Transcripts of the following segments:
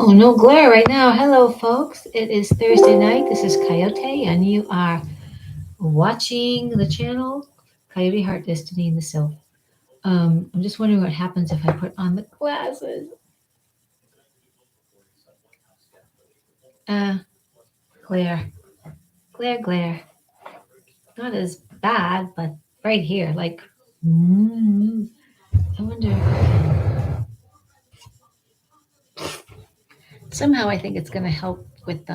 Oh, no glare right now. Hello, folks. It is Thursday night. This is Coyote, and you are watching the channel Coyote Heart Destiny in the Sylph. I'm just wondering what happens if I put on the glasses. Uh, glare, glare. Not as bad, but right here, like, I wonder. Somehow, I think it's going to help with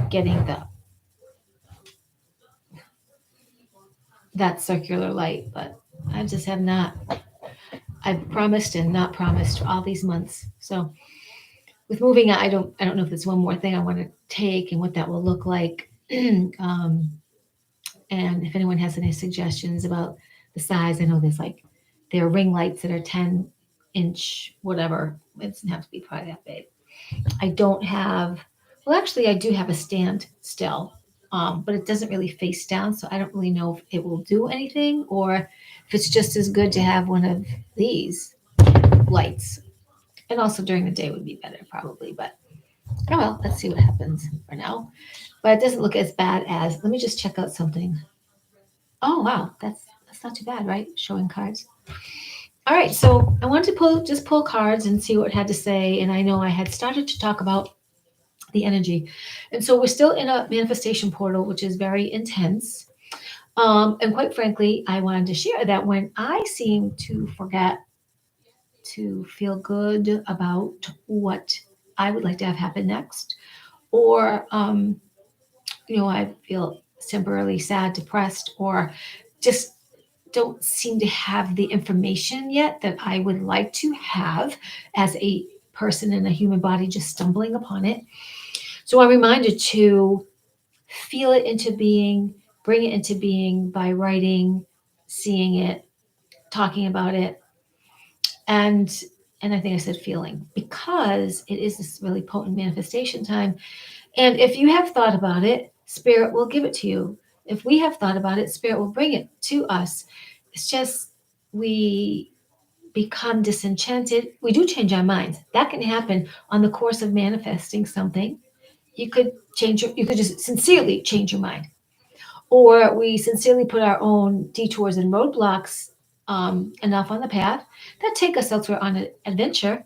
getting the that circular light, but I just have not. I've promised and not promised all these months. So with moving, I don't know if there's one more thing I want to take and what that will look like. And if anyone has any suggestions about the size, I know there are ring lights that are 10-inch, whatever. It doesn't have to be probably that big. I don't have, well, actually, I do have a stand still, but it doesn't really face down, so I don't really know if it will do anything or if it's just as good to have one of these lights. And also during the day would be better, probably. But oh well, let's see what happens for now. But it doesn't look as bad as. Let me just check out something. Oh wow, that's not too bad, right? Showing cards. All right, so I wanted to pull cards and see what it had to say. And I know I had started to talk about the energy, and so we're still in a manifestation portal, which is very intense. And quite frankly, I wanted to share that when I seem to forget to feel good about what I would like to have happen next, or I feel temporarily sad, depressed, or just don't seem to have the information yet that I would like to have as a person in a human body just stumbling upon it. So I'm reminded to feel it into being, bring it into being by writing, seeing it, talking about it, and I think I said feeling because it is this really potent manifestation time. And if you have thought about it, spirit will give it to you. If we have thought about it, spirit will bring it to us. It's just we become disenchanted. We do change our minds. That can happen on the course of manifesting something. You could just sincerely change your mind. Or we sincerely put our own detours and roadblocks enough on the path that take us elsewhere on an adventure.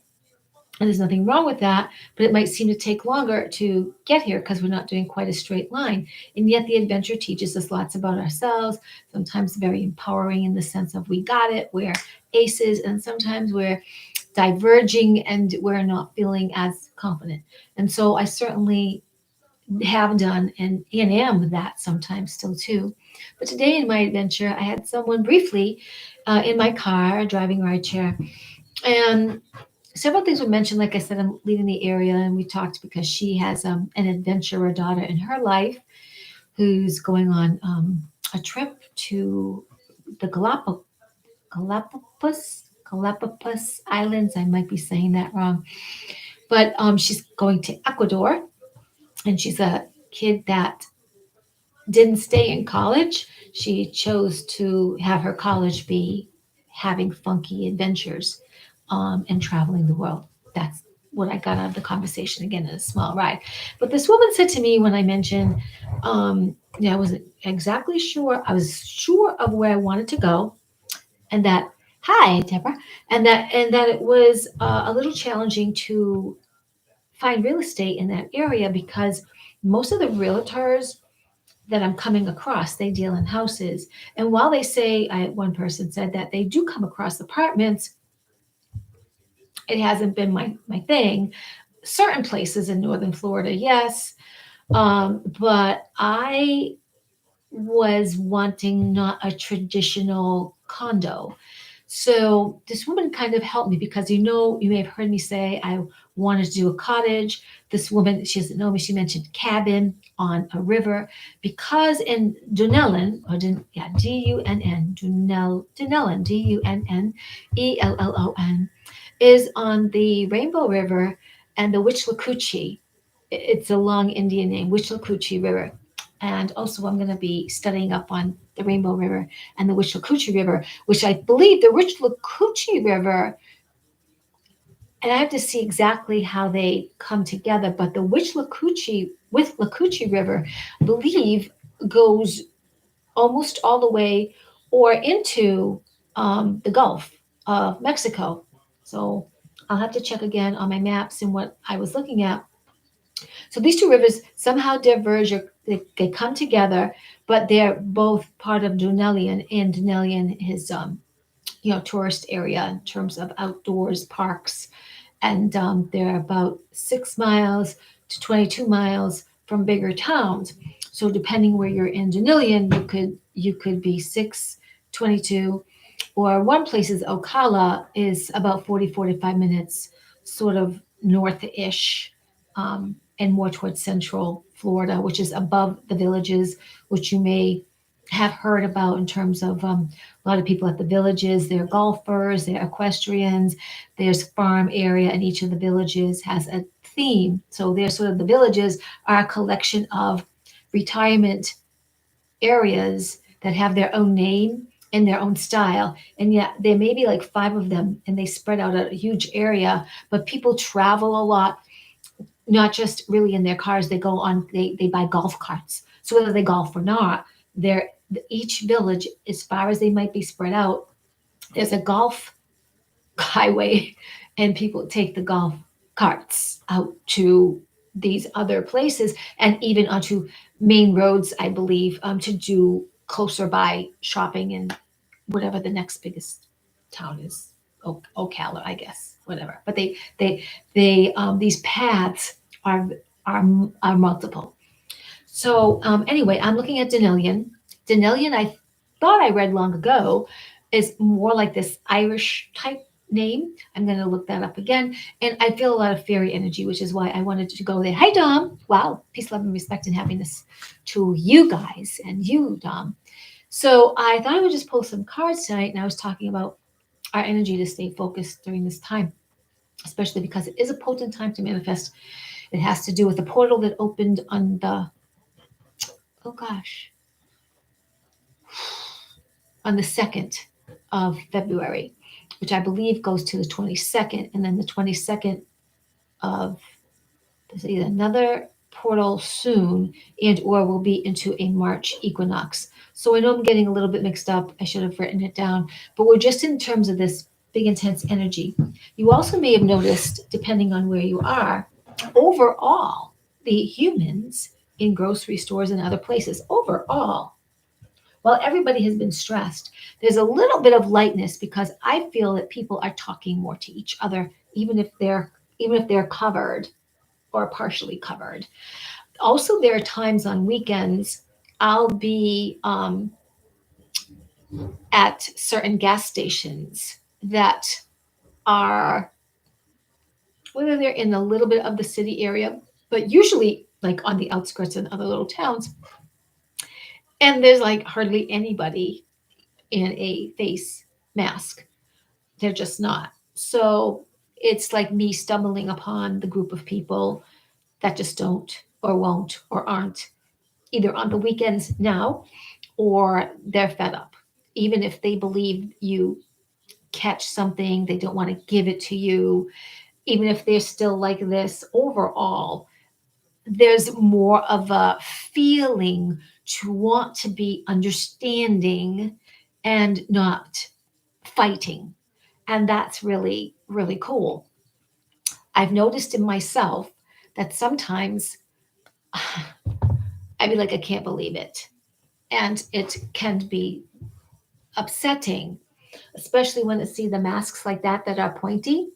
And there's nothing wrong with that, but it might seem to take longer to get here because we're not doing quite a straight line. And yet the adventure teaches us lots about ourselves, sometimes very empowering in the sense of we got it, we're aces, and sometimes we're diverging and we're not feeling as confident. And so I certainly have done and am with that sometimes still too. But today in my adventure, I had someone briefly in my car driving rideshare, and several things were mentioned. Like I said, I'm leaving the area, and we talked because she has an adventurer daughter in her life who's going on a trip to the Galapagos Islands. I might be saying that wrong, but she's going to Ecuador, and she's a kid that didn't stay in college. She chose to have her college be having funky adventures and traveling the world. That's what I got out of the conversation again in a small ride. But this woman said to me when I mentioned, I wasn't exactly sure. I was sure of where I wanted to go, and that hi Deborah, and that it was a little challenging to find real estate in that area because most of the realtors that I'm coming across, they deal in houses. And while they say, one person said that they do come across apartments, it hasn't been my thing. Certain places in northern Florida, yes, but I was wanting not a traditional condo. So this woman kind of helped me because you may have heard me say I wanted to do a cottage. This woman, she doesn't know me, she mentioned cabin on a river because in Dunellen, Dunn, Dunellen, Dunnellon, is on the Rainbow River and the Witchlacoochee. It's a long Indian name, Witchlacoochee River. And also, I'm going to be studying up on the Rainbow River and the Witchlacoochee River, which I believe the Witchlacoochee River and I have to see exactly how they come together. But the Witch Lakuchi with Lakuchi River, I believe, goes almost all the way or into the Gulf of Mexico. So I'll have to check again on my maps and what I was looking at. So these two rivers somehow diverge, or they come together, but they're both part of Dunelian, and Dunelian is tourist area in terms of outdoors parks, and they're about 6 miles to 22 miles from bigger towns. So depending where you're in Dunilian, you could be 6, 22, or one place is Ocala is about 40, 45 minutes, sort of north-ish, and more towards central Florida, which is above the villages, which you may have heard about in terms of a lot of people at the villages. They're golfers, they're equestrians. There's farm area, and each of the villages has a theme. So they're sort of the villages are a collection of retirement areas that have their own name and their own style. And yet there may be like five of them, and they spread out a huge area, but people travel a lot, not just really in their cars. They go on, they buy golf carts. So whether they golf or not, they're each village, as far as they might be spread out, there's a golf highway, and people take the golf carts out to these other places, and even onto main roads, I believe, to do closer by shopping in whatever the next biggest town is. Ocala, I guess, whatever. But they these paths are are are multiple. So anyway, I'm looking at Denilion. Denilion, I thought I read long ago, is more like this Irish type name. I'm going to look that up again. And I feel a lot of fairy energy, which is why I wanted to go there. Hi, Dom. Wow. Peace, love, and respect and happiness to you guys and you, Dom. So I thought I would just pull some cards tonight. And I was talking about our energy to stay focused during this time, especially because it is a potent time to manifest. It has to do with the portal that opened on the, oh gosh, on the 2nd of February, which I believe goes to the 22nd, and then the 22nd of, there's either another portal soon, and or we'll be into a March equinox. So I know I'm getting a little bit mixed up. I should have written it down, but we're just in terms of this big intense energy. You also may have noticed, depending on where you are, overall, the humans in grocery stores and other places, overall, while everybody has been stressed, there's a little bit of lightness, because I feel that people are talking more to each other, even if they're covered or partially covered. Also, there are times on weekends I'll be at certain gas stations that are, whether they're in a little bit of the city area, but usually like on the outskirts and other little towns, and there's like hardly anybody in a face mask. They're just not. So it's like me stumbling upon the group of people that just don't or won't or aren't, either on the weekends now, or they're fed up. Even if they believe you catch something, they don't want to give it to you. Even if they're still like this, overall, there's more of a feeling to want to be understanding and not fighting. And that's really, really cool. I've noticed in myself that sometimes I'd be like, I can't believe it. And it can be upsetting, especially when I see the masks like that are pointy,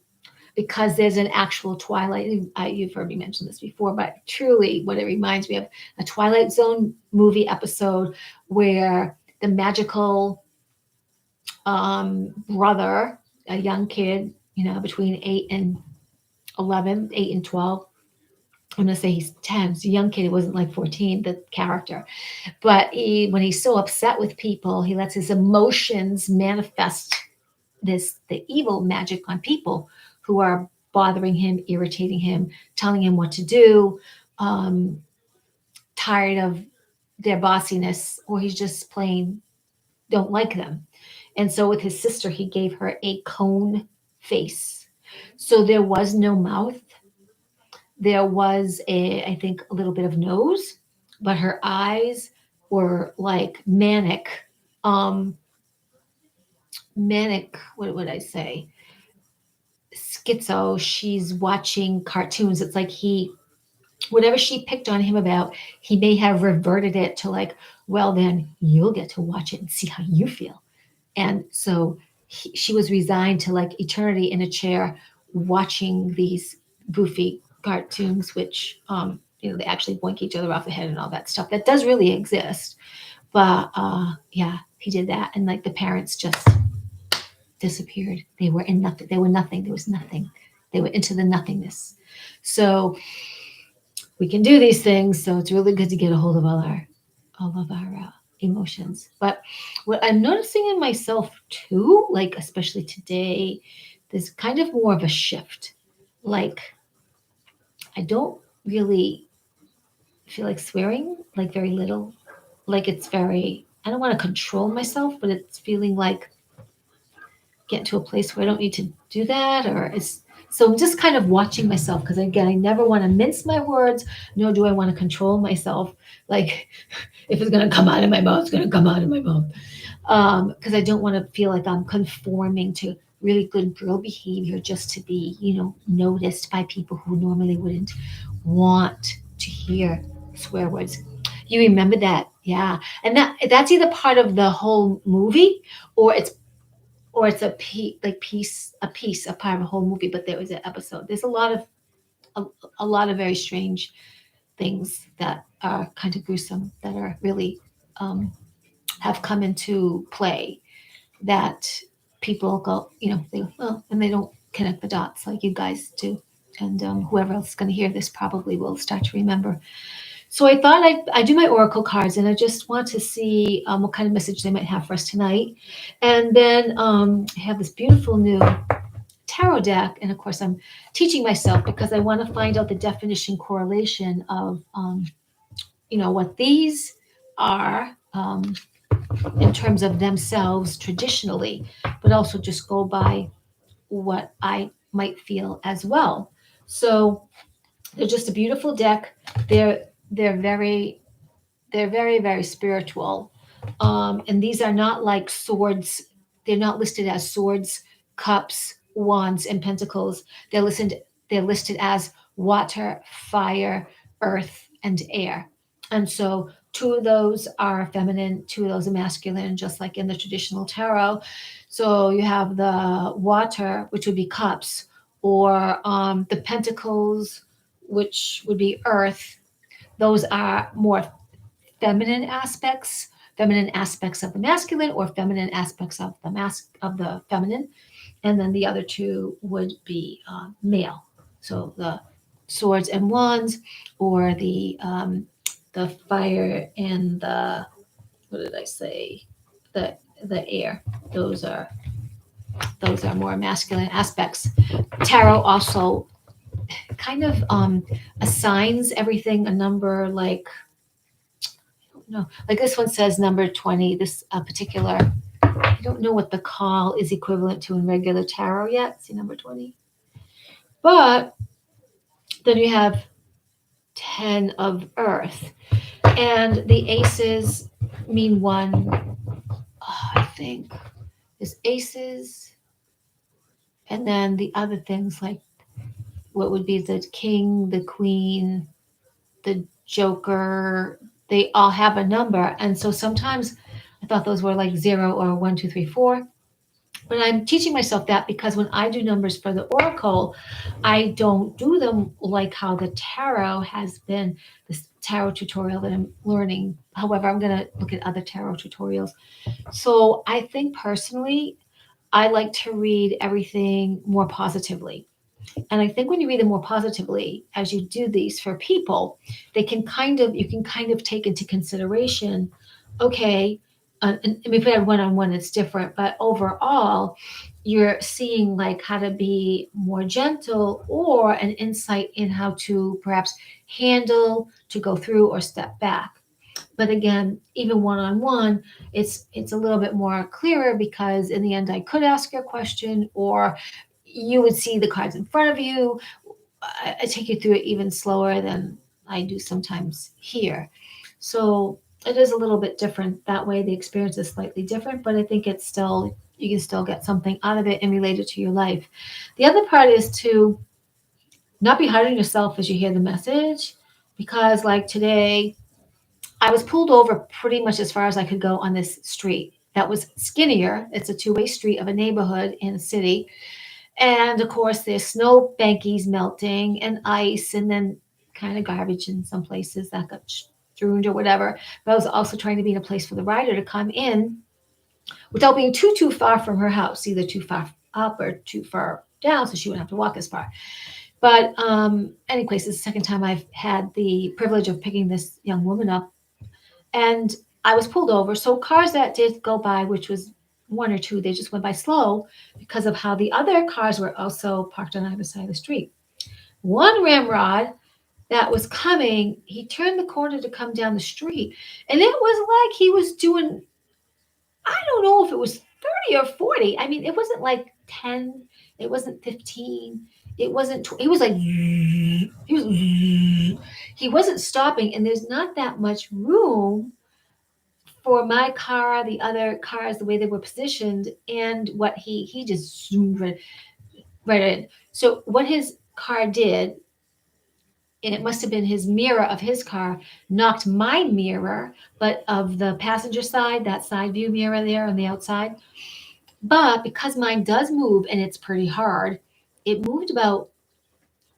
because there's an actual Twilight. You've heard me mention this before, but truly, what it reminds me of, a Twilight Zone movie episode where the magical brother, a young kid, between 8 and 12. I'm going to say he's 10. He's a young kid. He wasn't like 14, the character. But when he's so upset with people, he lets his emotions manifest the evil magic on people who are bothering him, irritating him, telling him what to do, um, tired of their bossiness, or he's just plain don't like them. And so with his sister, he gave her a cone face. So there was no mouth. There was I think, a little bit of nose, but her eyes were like um, manic, what would I say? Schizo. She's watching cartoons. It's like whatever she picked on him about, he may have reverted it to like, well, then you'll get to watch it and see how you feel. And so she was resigned to like eternity in a chair watching these goofy cartoons, which, they actually boink each other off the head and all that stuff. That does really exist. But yeah, he did that. And like the parents just disappeared. They were in nothing. They were nothing. There was nothing. They were into the nothingness. So we can do these things. So it's really good to get a hold of all of our emotions. But what I'm noticing in myself too, like especially today, there's kind of more of a shift. Like I don't really feel like swearing, like very little. Like it's very, I don't want to control myself, but it's feeling like get to a place where I don't need to do that, or it's so I'm just kind of watching myself because again, I never want to mince my words, nor do I want to control myself. Like if it's gonna come out of my mouth, it's gonna come out of my mouth. Because I don't want to feel like I'm conforming to really good girl behavior just to be, noticed by people who normally wouldn't want to hear swear words. You remember that, yeah? And that's either part of the whole movie, or it's a part of a whole movie. But there was an episode. There's a, a lot of very strange things that are kind of gruesome that are really have come into play that people go, they go, well, and they don't connect the dots like you guys do. And whoever else is going to hear this probably will start to remember. So I thought I do my oracle cards, and I just want to see what kind of message they might have for us tonight. And then I have this beautiful new tarot deck, and of course I'm teaching myself because I want to find out the definition correlation of what these are. In terms of themselves traditionally, but also just go by what I might feel as well. So they're just a beautiful deck. They're very very spiritual, and these are not like swords. They're not listed as swords, cups, wands, and pentacles. They're listed as water, fire, earth, and air. And so two of those are feminine, two of those are masculine, just like in the traditional tarot. So you have the water, which would be cups, or the pentacles, which would be earth. Those are more feminine aspects of the masculine, or feminine aspects of the feminine, and then the other two would be male. So the swords and wands, or the fire and the, what did I say, the air. Those are those are more masculine aspects. Tarot also kind of assigns everything a number, like, no, like this one says number 20. This particular, I don't know what the call is equivalent to in regular tarot yet. See number 20. But then you have 10 of earth. And the aces mean one, I think. There's aces. And then the other things, like what would be the king, the queen, the joker, they all have a number. And so sometimes I thought those were like 0 or 1, 2, 3, 4. But I'm teaching myself that because when I do numbers for the oracle, I don't do them like how the tarot has been, this tarot tutorial that I'm learning. However, I'm going to look at other tarot tutorials. So I think personally, I like to read everything more positively. And I think when you read them more positively, as you do these for people, you can kind of take into consideration, okay, and if we had one-on-one, it's different, but overall, you're seeing like how to be more gentle, or an insight in how to perhaps handle, to go through, or step back. But again, even one-on-one, it's a little bit more clearer, because in the end I could ask you a question, or you would see the cards in front of you. I take you through it even slower than I do sometimes here. So it is a little bit different that way. The experience is slightly different, but I think it's still, you can still get something out of it and relate it to your life. The other part is to not be hard on yourself as you hear the message, because like today, I was pulled over pretty much as far as I could go on this street that was skinnier. It's a two-way street of a neighborhood in a city. And of course, there's snow bankies melting and ice, and then kind of garbage in some places that got strewn or whatever. But I was also trying to be in a place for the rider to come in without being too far from her house, either too far up or too far down, so she wouldn't have to walk as far. But anyways, it's the second time I've had the privilege of picking this young woman up, and I was pulled over. So cars that did go by, which was one or two, they just went by slow because of how the other cars were also parked on either side of the street. One ramrod that was coming, he turned the corner to come down the street, and it was like he was doing, I don't know if it was 30 or 40. I mean, it wasn't like 10, it wasn't 15, it wasn't, it was like, he wasn't stopping, and there's not that much room for my car, the other cars, the way they were positioned, and what he just zoomed right in. So what his car did, and it must have been his mirror of his car, knocked my mirror, but of the passenger side, that side view mirror there on the outside. But because mine does move and it's pretty hard, it moved about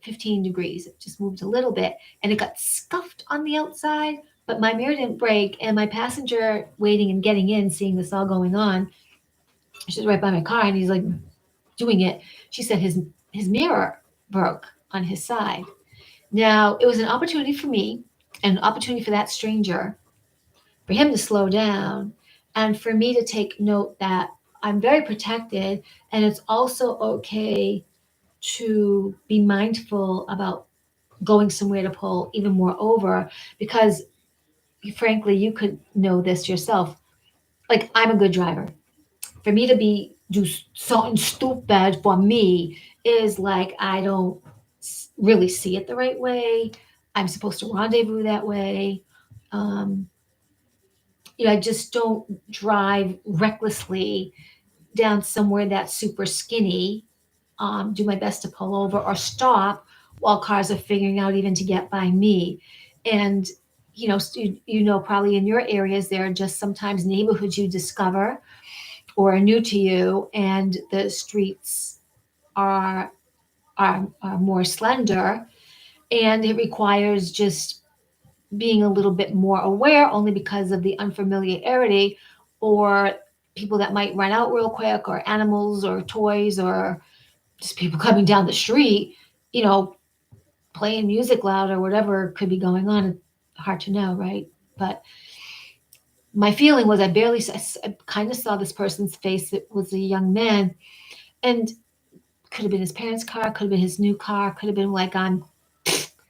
15 degrees. It just moved a little bit, and it got scuffed on the outside, but my mirror didn't break. And my passenger waiting and getting in, seeing this all going on, she's right by my car, and he's like doing it. She said his mirror broke on his side. Now, it was an opportunity for me, an opportunity for that stranger, for him to slow down, and for me to take note that I'm very protected, and it's also okay to be mindful about going somewhere to pull even more over, because frankly, you could know this yourself. Like, I'm a good driver. For me to be do something stupid for me is like I don't really see it the right way. I'm supposed to rendezvous that way. Um, I just don't drive recklessly down somewhere that's super skinny. Do my best to pull over or stop while cars are figuring out even to get by me. And probably in your areas there are just sometimes neighborhoods you discover or are new to you, and the streets are are more slender, and it requires just being a little bit more aware, only because of the unfamiliarity, or people that might run out real quick, or animals or toys, or just people coming down the street, you know, playing music loud or whatever could be going on. Hard to know, right? But my feeling was I kind of saw this person's face. It was a young man, and could have been his parents' car, could have been his new car, could have been like, I'm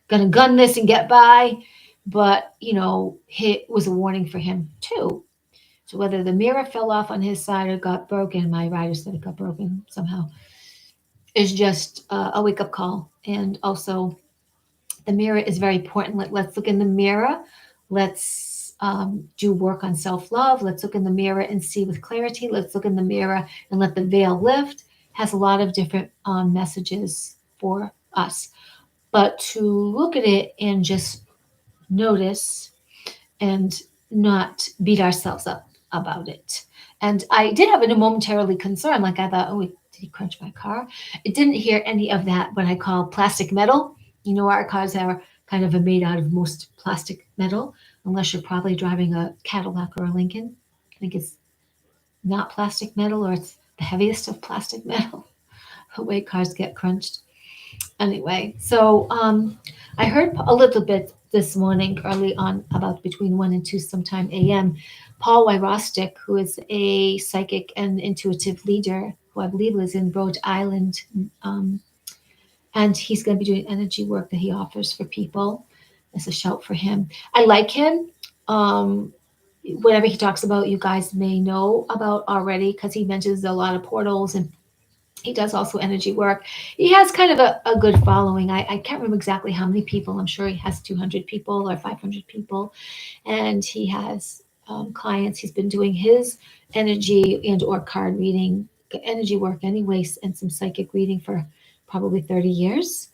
gonna gun this and get by. But, it was a warning for him too. So whether the mirror fell off on his side or got broken, my rider said it got broken somehow, is just a wake up call. And also, the mirror is very important. Let's look in the mirror. Let's do work on self love. Let's look in the mirror and see with clarity. Let's look in the mirror and let the veil lift. Has a lot of different messages for us. But to look at it and just notice and not beat ourselves up about it. And I did have a momentarily concern, like I thought, oh, did he crunch my car? It didn't hear any of that, what I call plastic metal. Our cars are kind of made out of most plastic metal, unless you're probably driving a Cadillac or a Lincoln. I think it's not plastic metal, or it's the heaviest of plastic metal, the way cars get crunched. Anyway, so I heard a little bit this morning early on, about between 1 and 2 sometime a.m. Paul Wyrostic, who is a psychic and intuitive leader, who I believe lives in Rhode Island, and he's going to be doing energy work that he offers for people. It's a shout for him. I like him. Whatever he talks about, you guys may know about already, because he mentions a lot of portals and He does also energy work. He has kind of a good following. I can't remember exactly how many people. I'm sure he has 200 people or 500 people. And he has clients. He's been doing his energy and or card reading, energy work anyways, and some psychic reading for probably 30 years.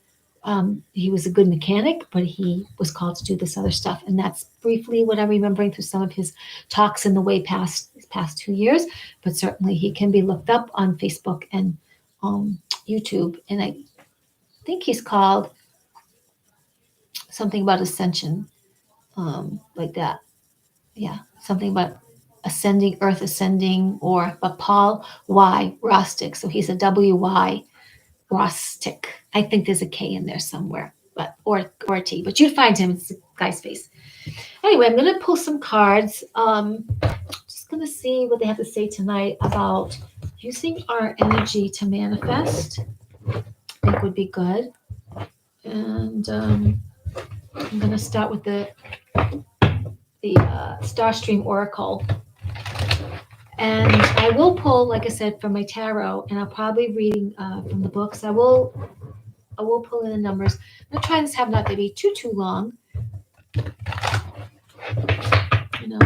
He was a good mechanic, but he was called to do this other stuff. And that's briefly what I'm remembering through some of his talks in the way past 2 years. But certainly he can be looked up on Facebook and YouTube. And I think he's called something about ascension, like that. Yeah, something about ascending, earth ascending, or but Paul Y. Rostick. So he's a W.Y. Rostick. I think there's a K in there somewhere, but or a T. But you'd find him. It's a guy's face. Anyway, I'm gonna pull some cards. Just gonna see what they have to say tonight about using our energy to manifest. I think would be good. And I'm gonna start with the Starstream Oracle. And I will pull, like I said, from my tarot, and I'll probably be reading from the books. I will pull in the numbers. I'm gonna try this have not to be too long. You know,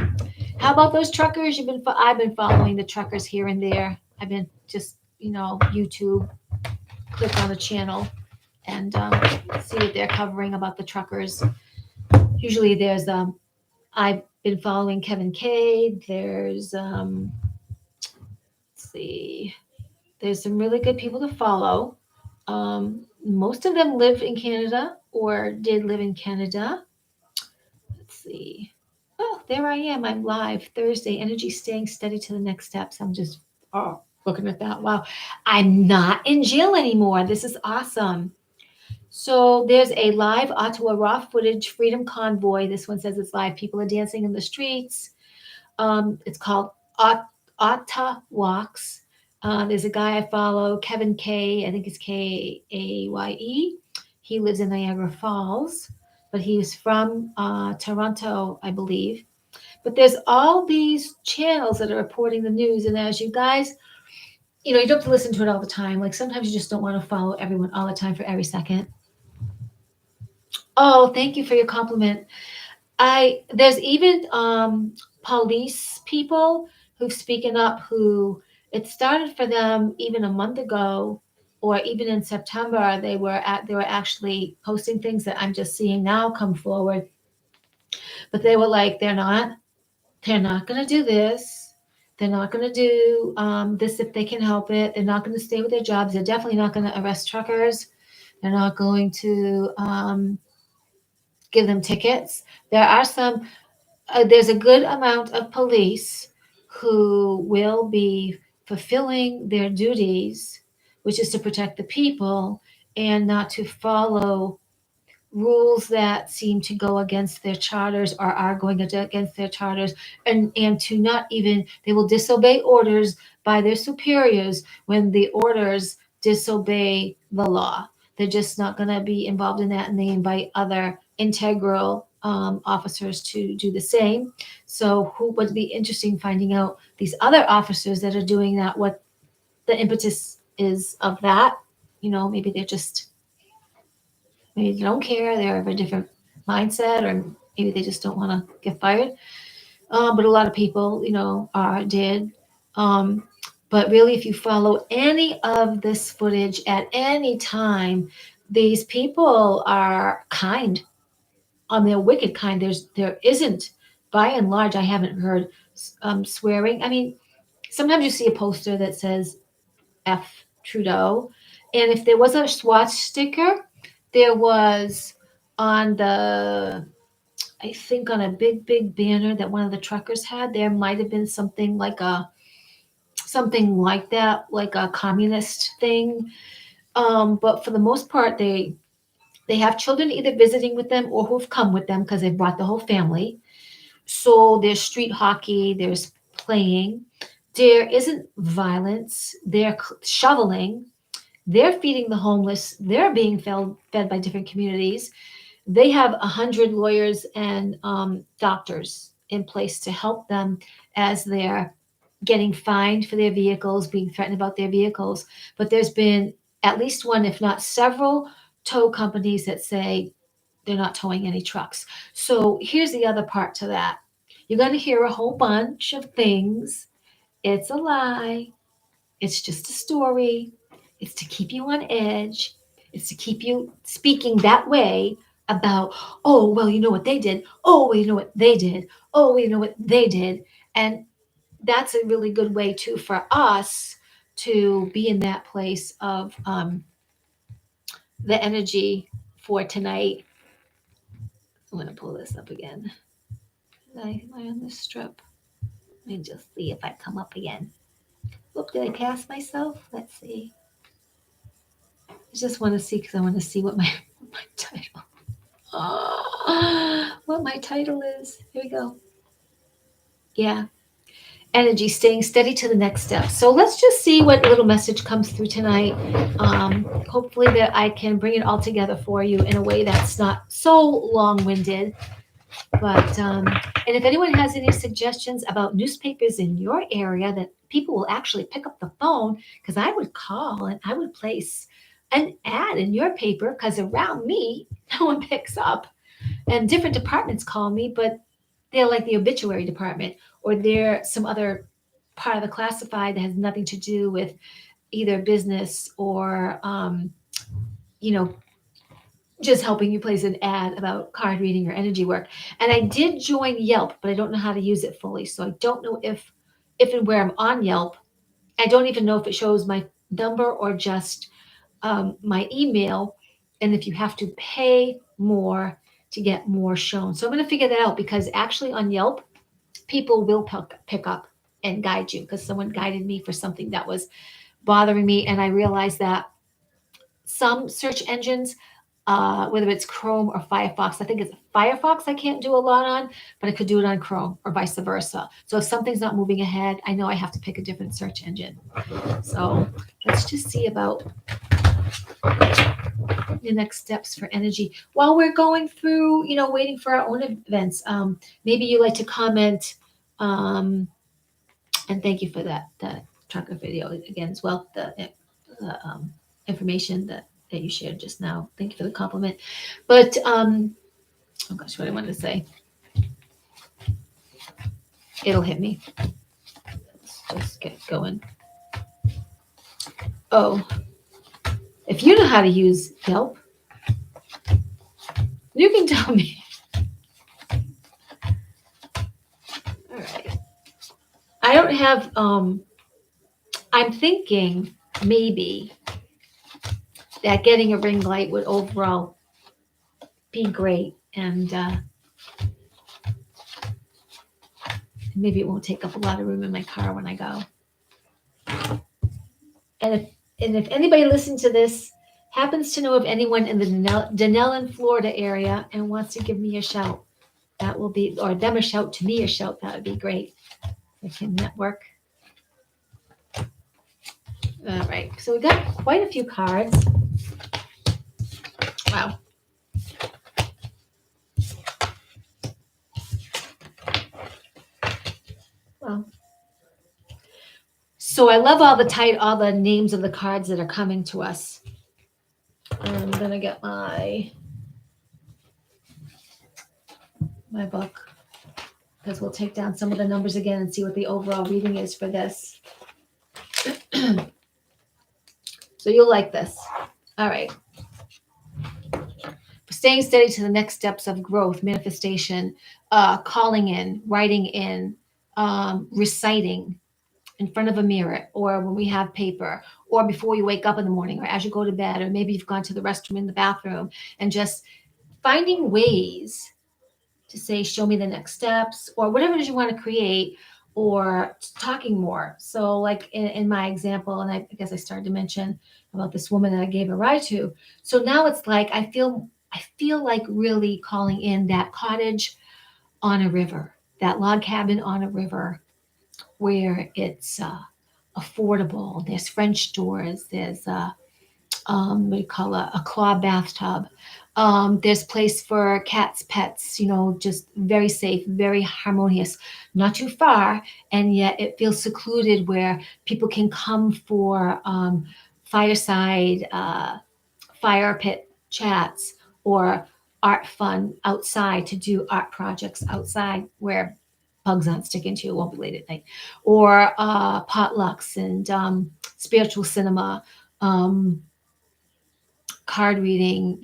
how about those truckers? I've been following the truckers here and there. I've been just YouTube, click on the channel and see what they're covering about the truckers. Usually there's I've been following Kevin K. There's let's see. There's some really good people to follow. Most of them live in Canada or did live in Canada. Let's see. Oh, there I am. I'm live Thursday. Energy staying steady to the next steps. I'm just looking at that. Wow. I'm not in jail anymore. This is awesome. So there's a live Ottawa raw footage freedom convoy. This one says it's live. People are dancing in the streets. It's called Otta Walks. There's a guy I follow, Kevin K. I think it's Kaye. He lives in Niagara Falls, but he's from Toronto, I believe. But there's all these channels that are reporting the news, and as you guys, you don't have to listen to it all the time. Like sometimes you just don't want to follow everyone all the time for every second. Oh, thank you for your compliment. There's even police people who've spoken up who it started for them even a month ago or even in September. They were actually posting things that I'm just seeing now come forward. But they were like, they're not going to do this. They're not going to do this if they can help it. They're not going to stay with their jobs. They're definitely not going to arrest truckers. They're not going to give them tickets. There are there's a good amount of police who will be fulfilling their duties, which is to protect the people and not to follow rules that seem to go against their charters or are going against their charters, and to not even, they will disobey orders by their superiors when the orders disobey the law. They're just not going to be involved in that, and they invite other integral officers to do the same. So who would be interesting finding out these other officers that are doing that, what the impetus is of that. Maybe maybe they don't care, they're of a different mindset, or maybe they just don't want to get fired. But a lot of people, did. But really, if you follow any of this footage at any time, these people are kind. They're wicked kind. There isn't, by and large, I haven't heard swearing. I mean, sometimes you see a poster that says F Trudeau, and if there was a swatch sticker, there was on I think on a big banner that one of the truckers had, there might have been something like that, like a communist thing. But for the most part, they have children either visiting with them or who've come with them because they've brought the whole family. So there's street hockey, there's playing. There isn't violence. They're shoveling. They're feeding the homeless. They're being fed by different communities. They have 100 lawyers and doctors in place to help them as they're getting fined for their vehicles, being threatened about their vehicles. But there's been at least one, if not several, tow companies that say they're not towing any trucks. So here's the other part to that. You're going to hear a whole bunch of things. It's a lie. It's just a story. It's to keep you on edge. It's to keep you speaking that way about, oh, well, you know what they did. Oh, well, you know what they did. Oh, well, you know what they did. And that's a really good way too for us to be in that place of the energy for tonight. I'm going to pull this up again. Am I on this strip? Let me just see if I come up again. Oop, did I pass myself? Let's see. I just want to see because I want to see what my title. What my title is. Here we go. Yeah. Energy, staying steady to the next step. So let's just see what little message comes through tonight. Hopefully that I can bring it all together for you in a way that's not so long-winded. But and if anyone has any suggestions about newspapers in your area that people will actually pick up the phone, because I would call and I would place an ad in your paper, because around me no one picks up, and different departments call me, but they're like the obituary department, or they're some other part of the classified that has nothing to do with either business or you know, just helping you place an ad about card reading or energy work. And I did join Yelp, but I don't know how to use it fully. So I don't know if and where I'm on Yelp. I don't even know if it shows my number or just my email, and if you have to pay more to get more shown. So I'm going to figure that out, because actually on Yelp, people will pick up and guide you, because someone guided me for something that was bothering me. And I realized that some search engines, whether it's Chrome or Firefox, I think it's Firefox I can't do a lot on, but I could do it on Chrome or vice versa. So if something's not moving ahead, I know I have to pick a different search engine. So let's just see about the next steps for energy while we're going through, waiting for our own events. Maybe you like to comment, and thank you for that trucker video again as well. The information that you shared just now. Thank you for the compliment. But oh gosh, what I wanted to say. It'll hit me. Let's just get going. Oh, if you know how to use Yelp, you can tell me. All right. I don't have, I'm thinking maybe that getting a ring light would overall be great. And maybe it won't take up a lot of room in my car when I go. And if anybody listening to this happens to know of anyone in the Denellen, Florida area and wants to give me a shout, that will be, or them a shout to me a shout, that would be great. I can network. All right, so we got quite a few cards. Wow. Well, so I love all the names of the cards that are coming to us. I'm gonna get my book, because we'll take down some of the numbers again and see what the overall reading is for this. So you'll like this. All right. Staying steady to the next steps of growth, manifestation, calling in, writing in, reciting in front of a mirror, or when we have paper, or before you wake up in the morning, or as you go to bed, or maybe you've gone to the restroom in the bathroom, and just finding ways to say, show me the next steps, or whatever it is you want to create, or talking more. So like in my example, and I guess I started to mention about this woman that I gave a ride to. So now it's like, I feel like really calling in that cottage on a river, that log cabin on a river, where it's affordable. There's French doors. There's what do you call a claw bathtub. There's place for cats, pets, just very safe, very harmonious, not too far, and yet it feels secluded where people can come for fireside, fire pit chats, or art fun outside to do art projects outside where bugs aren't sticking to you, won't be late at night, or potlucks and spiritual cinema. Um, Card reading,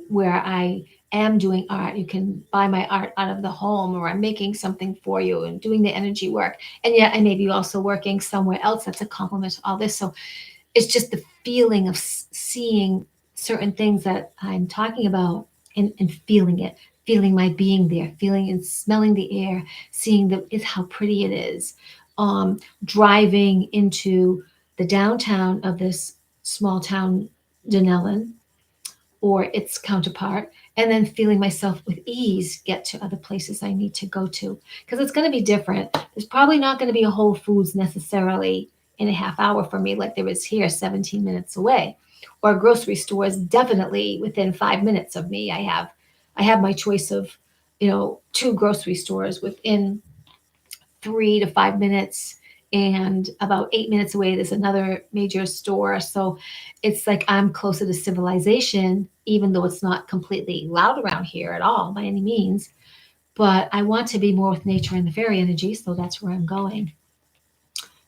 where I am doing art. You can buy my art out of the home, or I'm making something for you and doing the energy work. And yet I may be also working somewhere else that's a complement to all this. So it's just the feeling of seeing certain things that I'm talking about, and feeling it, feeling my being there, feeling and smelling the air, seeing is how pretty it is. Driving into the downtown of this small town, Denellen, or its counterpart, and then feeling myself with ease get to other places I need to go to. Because it's going to be different. There's probably not going to be a Whole Foods necessarily in a half hour for me like there is here 17 minutes away. Or grocery stores definitely within 5 minutes of me. I have my choice of, two grocery stores within 3 to 5 minutes, and about 8 minutes away there's another major store. So it's like I'm closer to civilization, even though it's not completely loud around here at all by any means. But I want to be more with nature and the fairy energy, so that's where I'm going.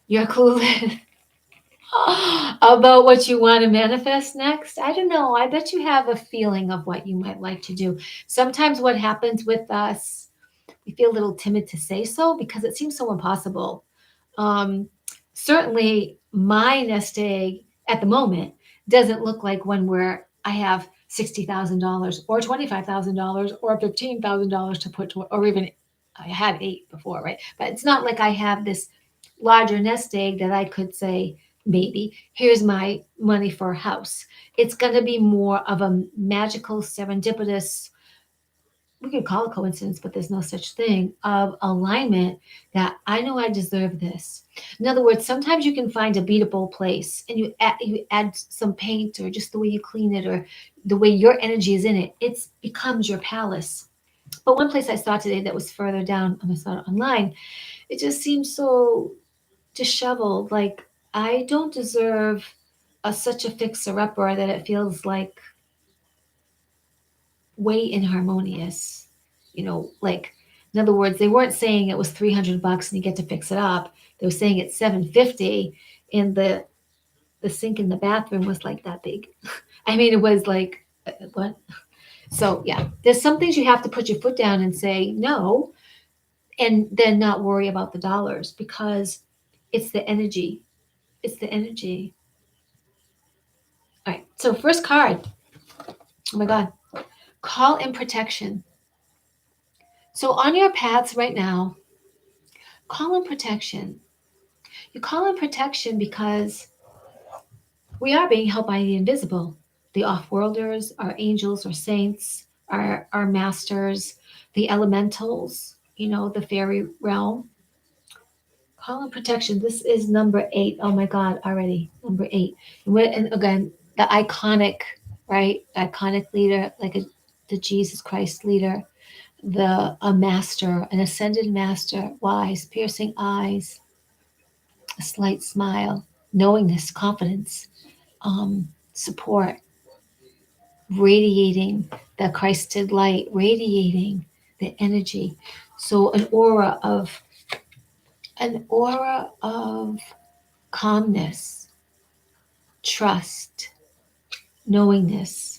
You're clueless about what you want to manifest next. I don't know, I bet you have a feeling of what you might like to do. Sometimes what happens with us, we feel a little timid to say so because it seems so impossible. Um, Certainly, my nest egg at the moment doesn't look like one where I have $60,000 or $25,000 or $15,000 to put to, or even I had eight before, right? But it's not like I have this larger nest egg that I could say, maybe, here's my money for a house. It's going to be more of a magical, serendipitous, we could call it coincidence, but there's no such thing, of alignment that I know I deserve this. In other words, sometimes you can find a beatable place and you add some paint, or just the way you clean it, or the way your energy is in it, it becomes your palace. But one place I saw today that was further down, and I saw it online, it just seems so disheveled. Like I don't deserve such a fixer-upper that it feels like way inharmonious. Like, in other words, they weren't saying it was $300 and you get to fix it up. They were saying it's $750, and the sink in the bathroom was like that big. I mean, it was like what? So yeah, there's some things you have to put your foot down and say no, and then not worry about the dollars, because it's the energy. It's the energy. All right. So first card. Oh my God. Call in protection. So on your paths right now, call in protection. You call in protection because we are being helped by the invisible, the off-worlders, our angels, our saints, our masters, the elementals, the fairy realm. Call in protection. This is number 8. Oh my God, already number 8. And again, the iconic, right? Iconic leader, like the Jesus Christ leader, a master, an ascended master, wise, piercing eyes, a slight smile, knowingness, confidence, support, radiating the Christed light, radiating the energy. So an aura of calmness, trust, knowingness.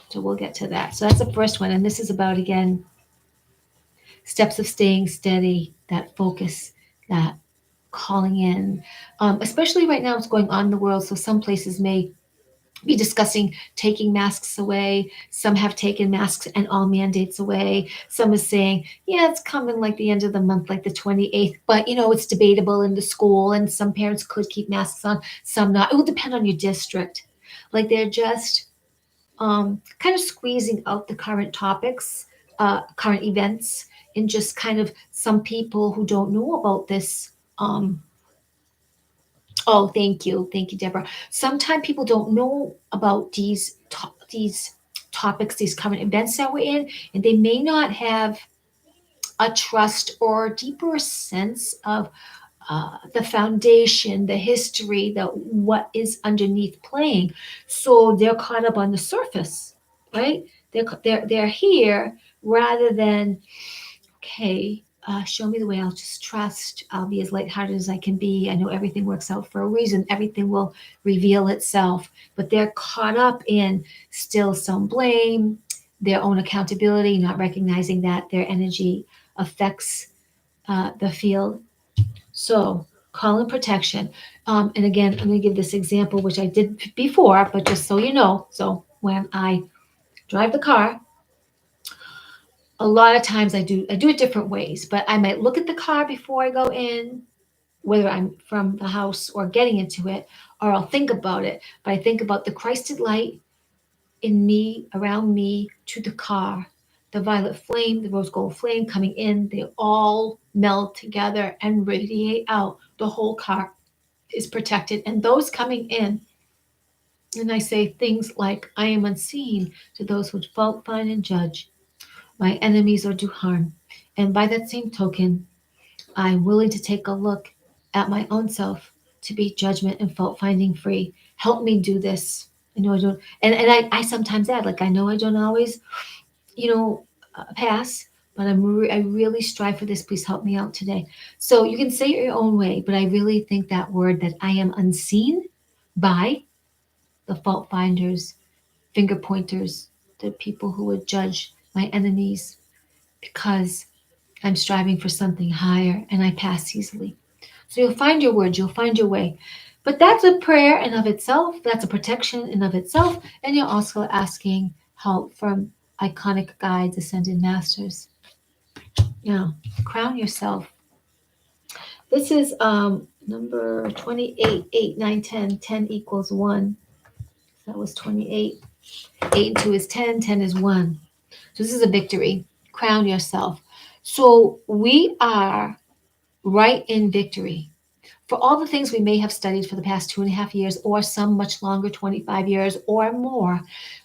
So we'll get to that. So that's the first one. And this is about, again, steps of staying steady, that focus, that calling in, especially right now what's going on in the world. So some places may be discussing taking masks away. Some have taken masks and all mandates away. Some is saying, yeah, it's coming like the end of the month, like the 28th, but it's debatable in the school, and some parents could keep masks on, some not. It will depend on your district. Like they're just kind of squeezing out the current topics, current events, and just kind of some people who don't know about this Oh, thank you, Deborah. Sometimes people don't know about these topics, these current events that we're in, and they may not have a trust or deeper sense of the foundation, the history, the what is underneath playing. So they're caught up on the surface, right? They're here rather than, okay, show me the way. I'll just trust. I'll be as lighthearted as I can be. I know everything works out for a reason. Everything will reveal itself. But they're caught up in still some blame, their own accountability, not recognizing that their energy affects the field. So, call in protection. And again, I'm going to give this example, which I did before, but just so you know. So, when I drive the car, a lot of times I do it different ways, but I might look at the car before I go in, whether I'm from the house or getting into it, or I'll think about it. But I think about the Christed light in me, around me, to the car, the violet flame, the rose gold flame coming in. They all meld together and radiate out. The whole car is protected, and those coming in. And I say things like, I am unseen to those who fault find and judge, my enemies or do harm. And by that same token, I'm willing to take a look at my own self to be judgment and fault finding free. Help me do this. I know I don't, and I sometimes add, like, I know I don't always, pass, but I really strive for this. Please help me out today. So you can say it your own way, but I really think that word that I am unseen by the fault finders, finger pointers, the people who would judge my enemies, because I'm striving for something higher and I pass easily. So you'll find your words, you'll find your way. But that's a prayer in of itself, that's a protection in of itself, and you're also asking help from iconic guides, ascended masters. Crown yourself. This is number 28, 8, 9, 10. 10 equals 1. That was 28. 8 and 2 is 10, 10 is 1. So this is a victory. Crown yourself. So we are right in victory. For all the things we may have studied for the past 2.5 years, or some much longer, 25 years or more,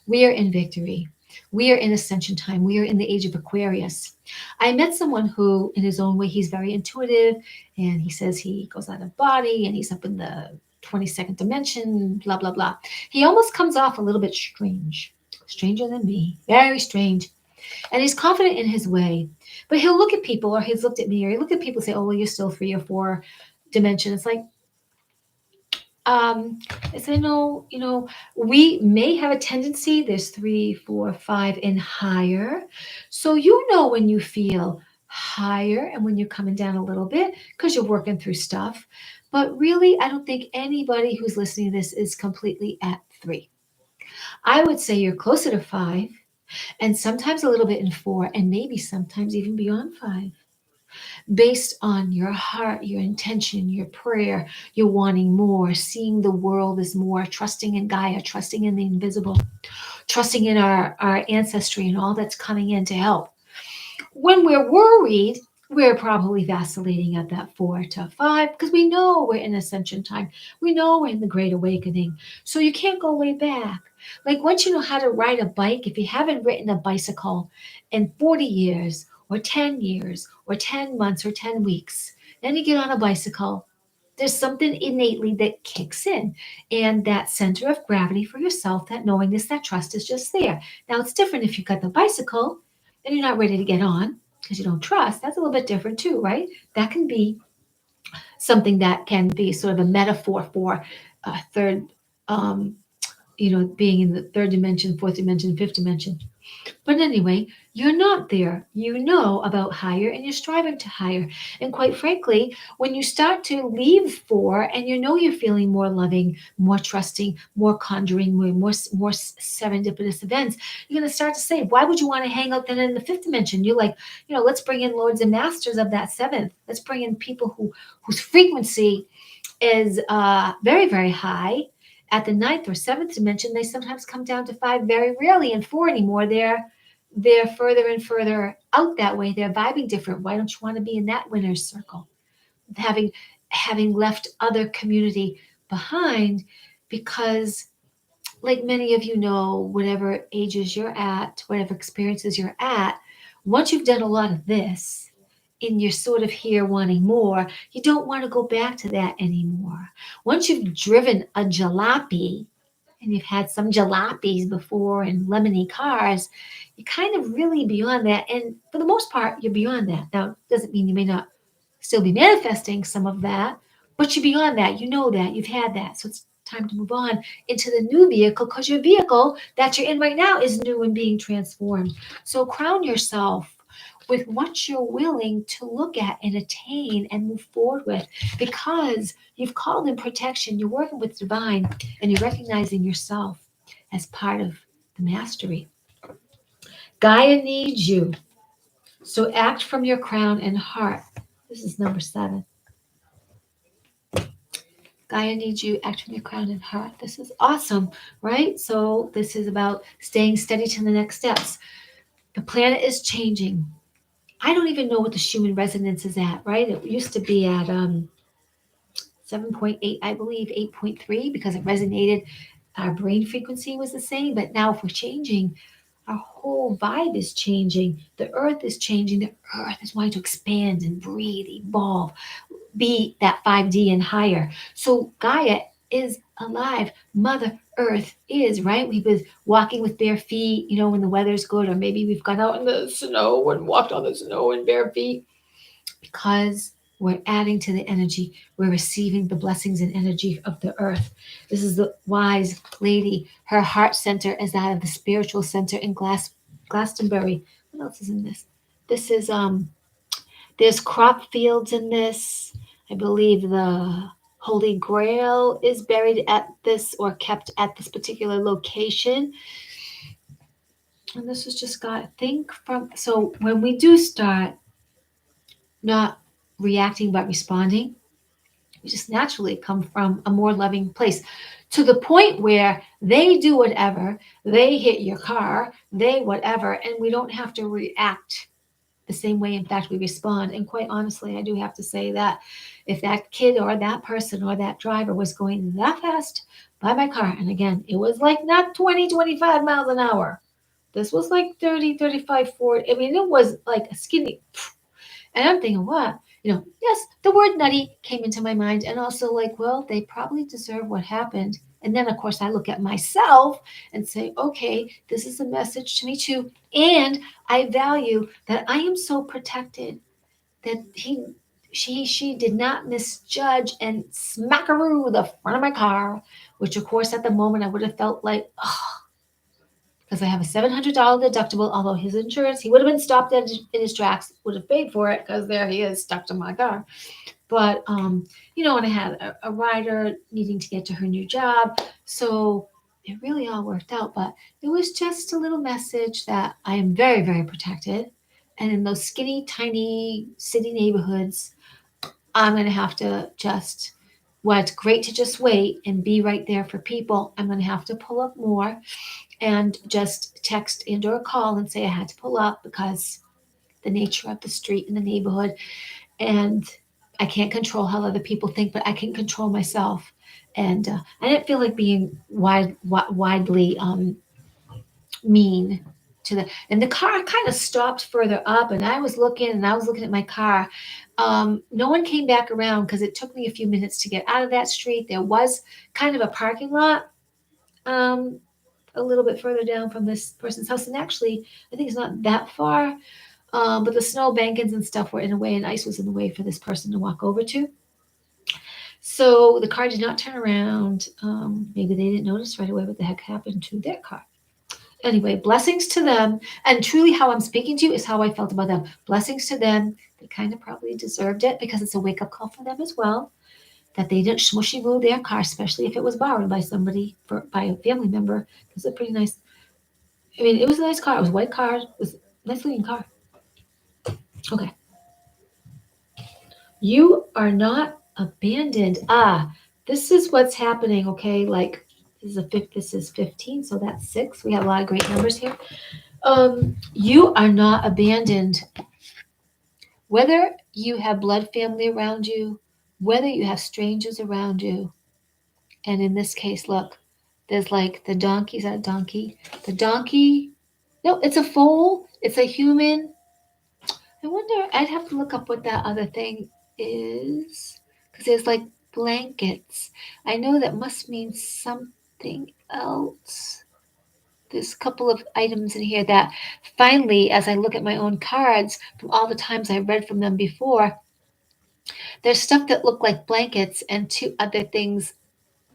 we are in victory. We are in ascension time. We are in the age of Aquarius. I met someone who, in his own way, he's very intuitive, and he says he goes out of body and he's up in the 22nd dimension, blah, blah, blah. He almost comes off a little bit strange, stranger than me, very strange. And he's confident in his way. But he'll look at people, or he's looked at me, or he look at people and say, oh, well, you're still 3 or 4 dimension. It's like, um, I say, no, we may have a tendency, there's 3, 4, 5 and higher. So when you feel higher and when you're coming down a little bit because you're working through stuff. But really, I don't think anybody who's listening to this is completely at 3. I would say you're closer to 5 and sometimes a little bit in 4 and maybe sometimes even beyond 5, based on your heart, your intention, your prayer, you're wanting more, seeing the world as more, trusting in Gaia, trusting in the invisible, trusting in our ancestry and all that's coming in to help. When we're worried, we're probably vacillating at that 4 to 5 because we know we're in ascension time. We know we're in the Great Awakening. So you can't go way back. Like once you know how to ride a bike, if you haven't ridden a bicycle in 40 years or 10 years or 10 months or 10 weeks, then you get on a bicycle. There's something innately that kicks in. And that center of gravity for yourself, that knowingness, that trust is just there. Now it's different if you've got the bicycle and you're not ready to get on because you don't trust. That's a little bit different too, right? That can be something that can be sort of a metaphor for third, being in the third dimension, fourth dimension, fifth dimension. But anyway, you're not there. You know about higher and you're striving to higher. And quite frankly, when you start to leave 4 and you're feeling more loving, more trusting, more conjuring, more serendipitous events, you're going to start to say, why would you want to hang out then in the fifth dimension? You're like, let's bring in lords and masters of that seventh. Let's bring in people whose frequency is very, very high. At the ninth or seventh dimension, they sometimes come down to 5, very rarely in 4 anymore. They're further and further out that way. They're vibing different. Why don't you want to be in that winner's circle? Having having left other community behind, because like many of you know, whatever ages you're at, whatever experiences you're at, once you've done a lot of this and you're sort of here wanting more, you don't want to go back to that anymore. Once you've driven a jalopy and you've had some jalopies before and lemony cars, you're kind of really beyond that. And for the most part, you're beyond that. Now, it doesn't mean you may not still be manifesting some of that, but you're beyond that. You know that. You've had that. So it's time to move on into the new vehicle, because your vehicle that you're in right now is new and being transformed. So crown yourself with what you're willing to look at and attain and move forward with, because you've called in protection, you're working with divine, and you're recognizing yourself as part of the mastery. Gaia needs you. So act from your crown and heart. This is number 7. Gaia needs you, act from your crown and heart. This is awesome, right? So this is about staying steady to the next steps. The planet is changing. I don't even know what the Schumann resonance is at, right? It used to be at 7.8, I believe, 8.3, because it resonated. Our brain frequency was the same, but now if we're changing, our whole vibe is changing. The earth is changing. The earth is wanting to expand and breathe, evolve, be that 5D and higher. So Gaia is alive. Mother Earth is, right? We've been walking with bare feet, when the weather's good, or maybe we've gone out in the snow and walked on the snow in bare feet, because we're adding to the energy. We're receiving the blessings and energy of the earth. This is the wise lady. Her heart center is that of the spiritual center in Glastonbury. What else is in this? This is there's crop fields in this. I believe the Holy Grail is buried at this, or kept at this particular location. And this is just got think from. So when we do start not reacting but responding, we just naturally come from a more loving place, to the point where they do whatever, they hit your car, they whatever, and we don't have to react the same way. In fact, we respond. And quite honestly, I do have to say that if that kid or that person or that driver was going that fast by my car, and again, it was like not 20, 25 miles an hour. This was like 30, 35, 40. I mean, it was like a skinny. And I'm thinking, what? Yes, the word nutty came into my mind. And also, like, well, they probably deserve what happened. And then, of course, I look at myself and say, okay, this is a message to me too. And I value that I am so protected that she did not misjudge and smackaroo the front of my car, which, of course, at the moment I would have felt like, oh, because I have a $700 deductible, although his insurance, he would have been stopped in his tracks, would have paid for it, because there he is stuck to my car. But, and I had a rider needing to get to her new job. So it really all worked out. But it was just a little message that I am very, very protected. And in those skinny, tiny city neighborhoods, I'm going to have to just, well, it's great to just wait and be right there for people. I'm going to have to pull up more and just text and or call and say I had to pull up because the nature of the street and the neighborhood. And I can't control how other people think, but I can control myself. And I didn't feel like being widely mean to the. And the car kind of stopped further up, and I was looking at my car. No one came back around because it took me a few minutes to get out of that street. There was kind of a parking lot. A little bit further down from this person's house. And actually, I think it's not that far, but the snow bankings and stuff were in the way, and ice was in the way for this person to walk over to. So the car did not turn around. Maybe they didn't notice right away what the heck happened to their car. Anyway, blessings to them. And truly how I'm speaking to you is how I felt about them. Blessings to them. They kind of probably deserved it, because it's a wake-up call for them as well, that they didn't smushy move their car, especially if it was borrowed by somebody, by a family member. It was a pretty nice, it was a nice car. It was a white car. It was a nice looking car. Okay. You are not abandoned. This is what's happening, okay? Like, this is 15, so that's 6. We have a lot of great numbers here. You are not abandoned. Whether you have blood family around you, whether you have strangers around you. And in this case, look, there's like the donkey. Is that a donkey? The donkey. No, it's a foal. It's a human. I wonder, I'd have to look up what that other thing is. Because there's like blankets. I know that must mean something else. There's a couple of items in here that finally, as I look at my own cards from all the times I've read from them before, there's stuff that look like blankets and two other things,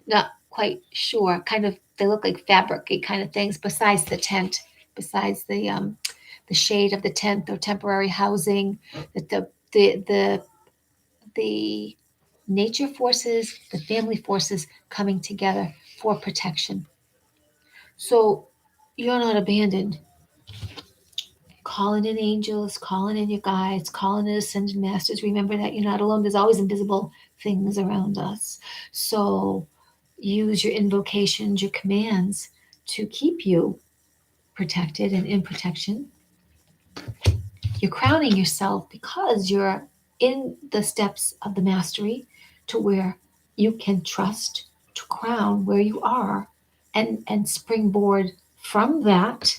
not quite sure. Kind of, they look like fabric kind of things besides the tent, besides the shade of the tent or temporary housing, that the nature forces, the family forces coming together for protection. So you're not abandoned. Calling in angels, calling in your guides, calling in ascended masters. Remember that you're not alone. There's always invisible things around us. So use your invocations, your commands to keep you protected and in protection. You're crowning yourself because you're in the steps of the mastery to where you can trust to crown where you are and springboard from that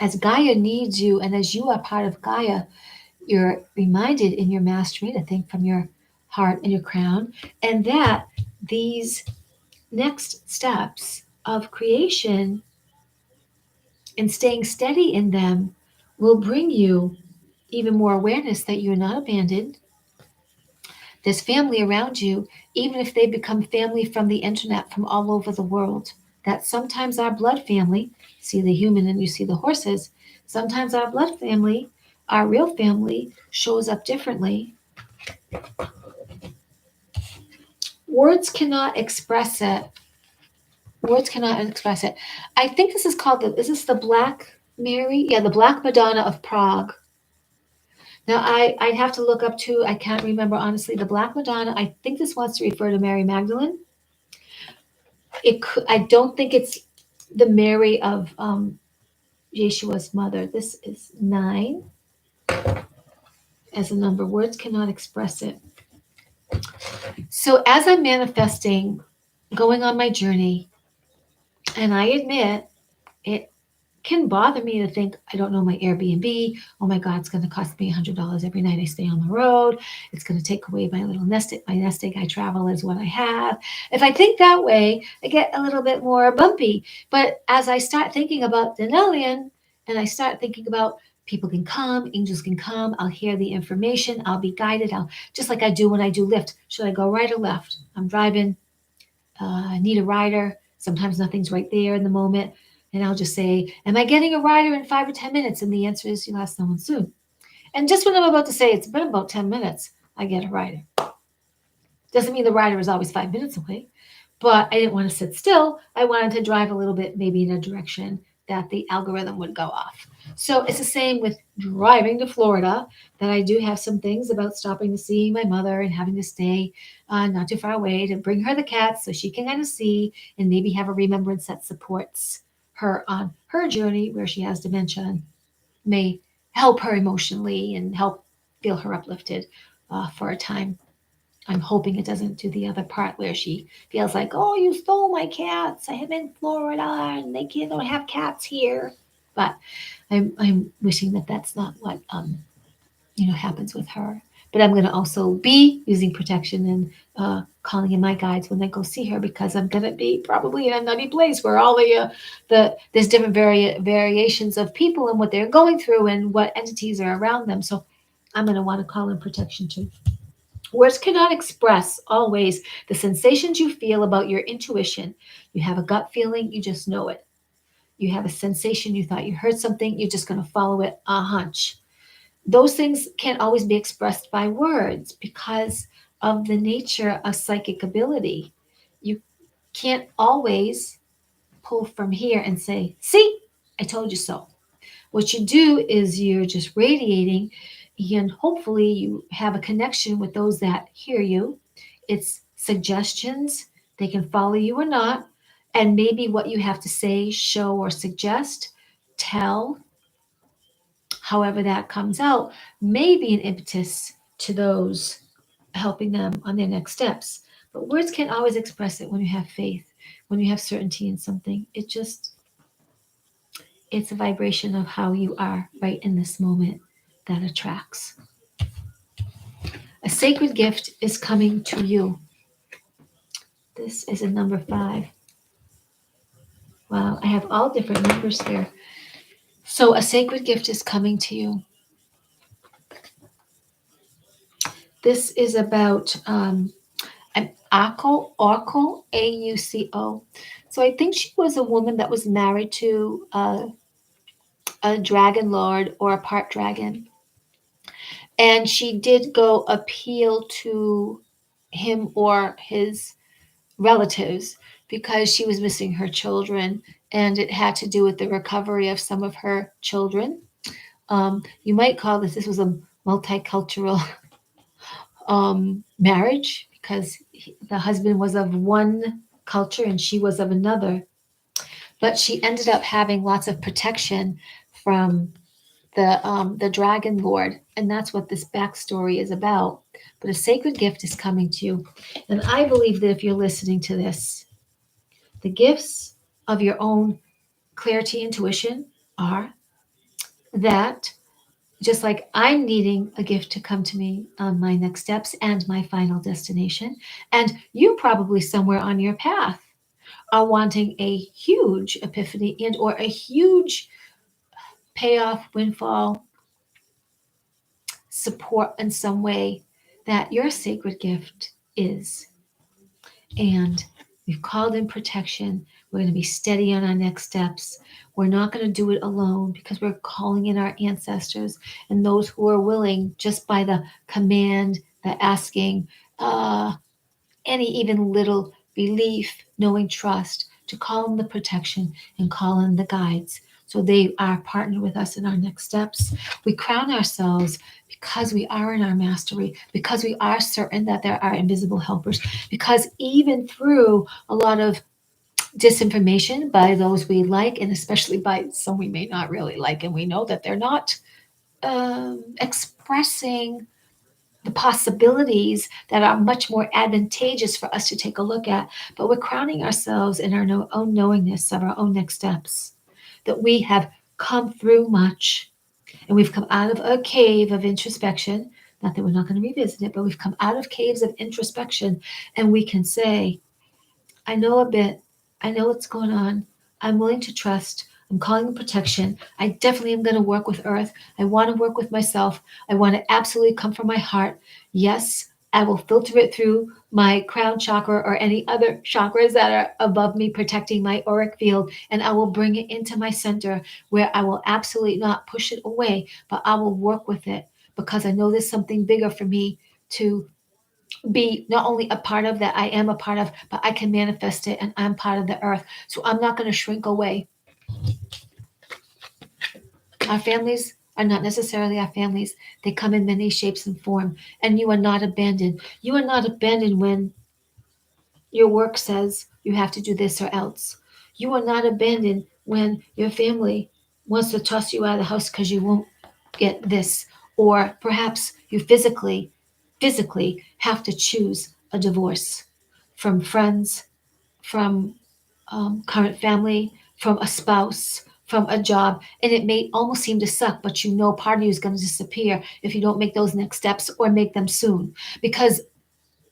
as Gaia needs you and as you are part of Gaia. You're reminded in your mastery to think from your heart and your crown, and that these next steps of creation and staying steady in them will bring you even more awareness that you're not abandoned. There's family around you, even if they become family from the internet from all over the world. That sometimes our blood family, see the human and you see the horses, sometimes our blood family, our real family, shows up differently. Words cannot express it. Words cannot express it. I think this is called is this the Black Mary? Yeah, the Black Madonna of Prague. Now, I'd have to look up too. I can't remember honestly. The Black Madonna. I think this wants to refer to Mary Magdalene. It could, I don't think it's the Mary of Yeshua's mother. This is 9 as a number. Words cannot express it. So as I'm manifesting, going on my journey, and I admit it can bother me to think I don't know my Airbnb. Oh my God, it's going to cost me $100 every night I stay on the road. It's going to take away my little nest egg. My nest egg I travel is what I have. If I think that way, I get a little bit more bumpy. But as I start thinking about Denalian and I start thinking about people can come, angels can come, I'll hear the information, I'll be guided. I'll just like I do when I do Lyft. Should I go right or left? I'm driving. I need a rider. Sometimes nothing's right there in the moment. And I'll just say, am I getting a rider in 5 or 10 minutes? And the answer is, you'll ask someone soon. And just when I'm about to say it's been about 10 minutes, I get a rider. Doesn't mean the rider is always 5 minutes away, but I didn't want to sit still. I wanted to drive a little bit, maybe in a direction that the algorithm would go off. So it's the same with driving to Florida, that I do have some things about stopping to see my mother and having to stay not too far away to bring her the cats so she can kind of see and maybe have a remembrance that supports her on her journey where she has dementia and may help her emotionally and help feel her uplifted for a time. I'm hoping it doesn't do the other part where she feels like, oh, you stole my cats. I am in Florida and they can't don't have cats here. But I'm wishing that that's not what happens with her. But I'm going to also be using protection and calling in my guides when I go see her, because I'm going to be probably in a nutty place where all the there's different variations of people and what they're going through and what entities are around them. So I'm going to want to call in protection too. Words cannot express always the sensations you feel about your intuition. You have a gut feeling, you just know it. You have a sensation, you thought you heard something, you're just going to follow it, a hunch. Those things can't always be expressed by words because of the nature of psychic ability. You can't always pull from here and say, see, I told you so. What you do is you're just radiating, and hopefully you have a connection with those that hear you. It's suggestions, they can follow you or not, and maybe what you have to say, show, or suggest, tell, however that comes out, may be an impetus to those helping them on their next steps. But words can't always express it when you have faith, when you have certainty in something. It's a vibration of how you are right in this moment that attracts. A sacred gift is coming to you. This is a number 5. Wow, I have all different numbers here. So a sacred gift is coming to you. This is about an Auco, Auco. So I think she was a woman that was married to a dragon lord or a part dragon. And she did go appeal to him or his relatives because she was missing her children, and it had to do with the recovery of some of her children. You might call this was a multicultural marriage because the husband was of one culture and she was of another. But she ended up having lots of protection from the dragon lord, and that's what this backstory is about. But a sacred gift is coming to you, and I believe that if you're listening to this, the gifts of your own clarity, intuition are that just like I'm needing a gift to come to me on my next steps and my final destination, and you probably somewhere on your path are wanting a huge epiphany and or a huge payoff, windfall, support in some way that your sacred gift is. And we've called in protection. We're going to be steady on our next steps. We're not going to do it alone because we're calling in our ancestors and those who are willing, just by the command, the asking, any even little belief, knowing, trust, to call in the protection and call in the guides. So they are partnered with us in our next steps. We crown ourselves because we are in our mastery, because we are certain that there are invisible helpers, because even through a lot of disinformation by those we like, and especially by some we may not really like, and we know that they're not expressing the possibilities that are much more advantageous for us to take a look at, but we're crowning ourselves in our own knowingness of our own next steps, that we have come through much and we've come out of a cave of introspection. Not that we're not going to revisit it, but we've come out of caves of introspection and we can say, I know a bit. I know what's going on. I'm willing to trust. I'm calling in protection. I definitely am going to work with Earth. I want to work with myself. I want to absolutely come from my heart. Yes, I will filter it through my crown chakra or any other chakras that are above me, protecting my auric field, and I will bring it into my center where I will absolutely not push it away, but I will work with it because I know there's something bigger for me to be not only a part of, that I am a part of, but I can manifest it and I'm part of the earth. So I'm not going to shrink away. Our families are not necessarily our families. They come in many shapes and form, and you are not abandoned. You are not abandoned when your work says you have to do this or else. You are not abandoned when your family wants to toss you out of the house because you won't get this, or perhaps you physically have to choose a divorce from friends, from current family, from a spouse, from a job, and it may almost seem to suck, but you know part of you is going to disappear if you don't make those next steps or make them soon, because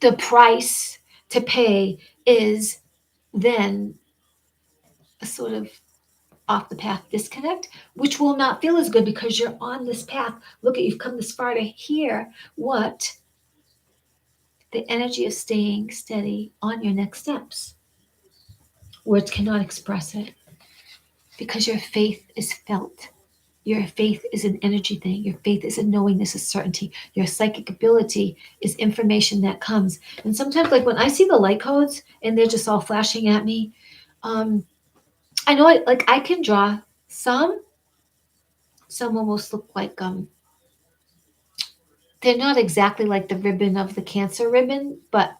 the price to pay is then a sort of off the path disconnect, which will not feel as good because you're on this path. Look at, you've come this far to hear what the energy of staying steady on your next steps. Words cannot express it because your faith is felt. Your faith is an energy thing. Your faith is a knowingness, a certainty. Your psychic ability is information that comes. And sometimes, like when I see the light codes and they're just all flashing at me, I know I can draw some. Some almost look like they're not exactly like the ribbon of the cancer ribbon, but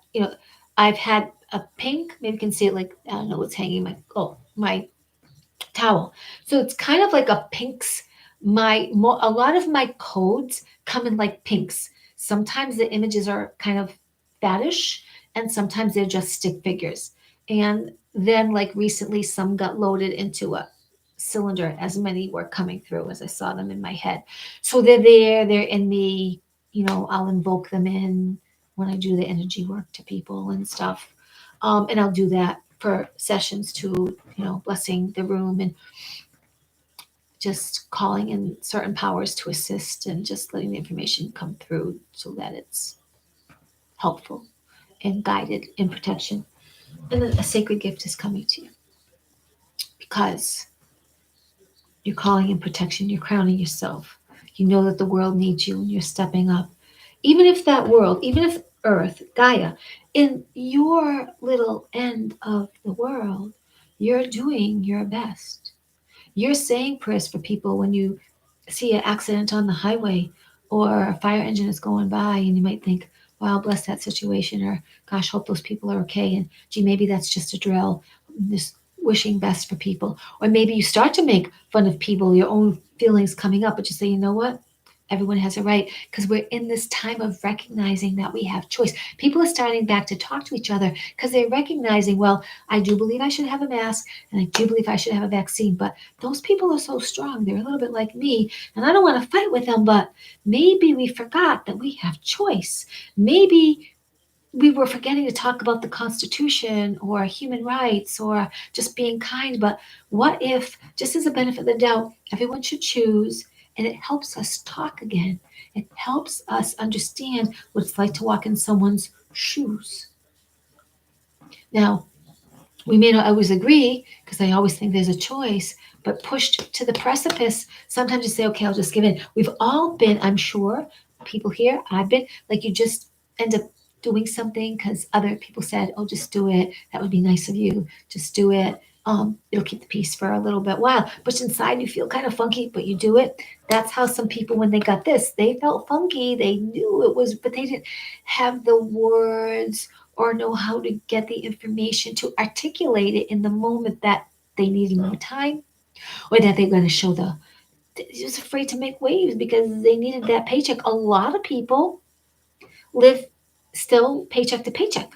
I've had a pink. Maybe you can see it, like I don't know what's hanging my towel. So it's kind of like a pinks. A lot of my codes come in like pinks. Sometimes the images are kind of faddish, and sometimes they're just stick figures. And then, like recently, some got loaded into a cylinder, as many were coming through as I saw them in my head. So they're there, they're in me, I'll invoke them in when I do the energy work to people and stuff. And I'll do that for sessions too, blessing the room and just calling in certain powers to assist and just letting the information come through so that it's helpful and guided in protection. And then a sacred gift is coming to you because you're calling in protection, you're crowning yourself. You know that the world needs you and you're stepping up. Even if that world, even if Earth, Gaia, in your little end of the world, you're doing your best. You're saying prayers for people when you see an accident on the highway or a fire engine is going by and you might think, wow, bless that situation, or gosh, hope those people are okay. And gee, maybe that's just a drill. Just wishing best for people. Or maybe you start to make fun of people, your own feelings coming up, but you say, you know what? Everyone has a right, because we're in this time of recognizing that we have choice. People are starting back to talk to each other because they're recognizing, well, I do believe I should have a mask and I do believe I should have a vaccine, but those people are so strong. They're a little bit like me, and I don't want to fight with them, but maybe we forgot that we have choice. Maybe we were forgetting to talk about the Constitution or human rights or just being kind. But what if, just as a benefit of the doubt, everyone should choose, and it helps us talk again? It helps us understand what it's like to walk in someone's shoes. Now, we may not always agree because I always think there's a choice, but pushed to the precipice, sometimes you say, okay, I'll just give in. We've all been, I'm sure, people here, I've been, like you just end up doing something because other people said, oh, just do it. That would be nice of you. Just do it. It'll keep the peace for a little bit while. But inside you feel kind of funky, but you do it. That's how some people, when they got this, they felt funky. They knew it was, but they didn't have the words or know how to get the information to articulate it in the moment that they needed more time, or that they're going to show he was afraid to make waves because they needed that paycheck. A lot of people live still paycheck to paycheck,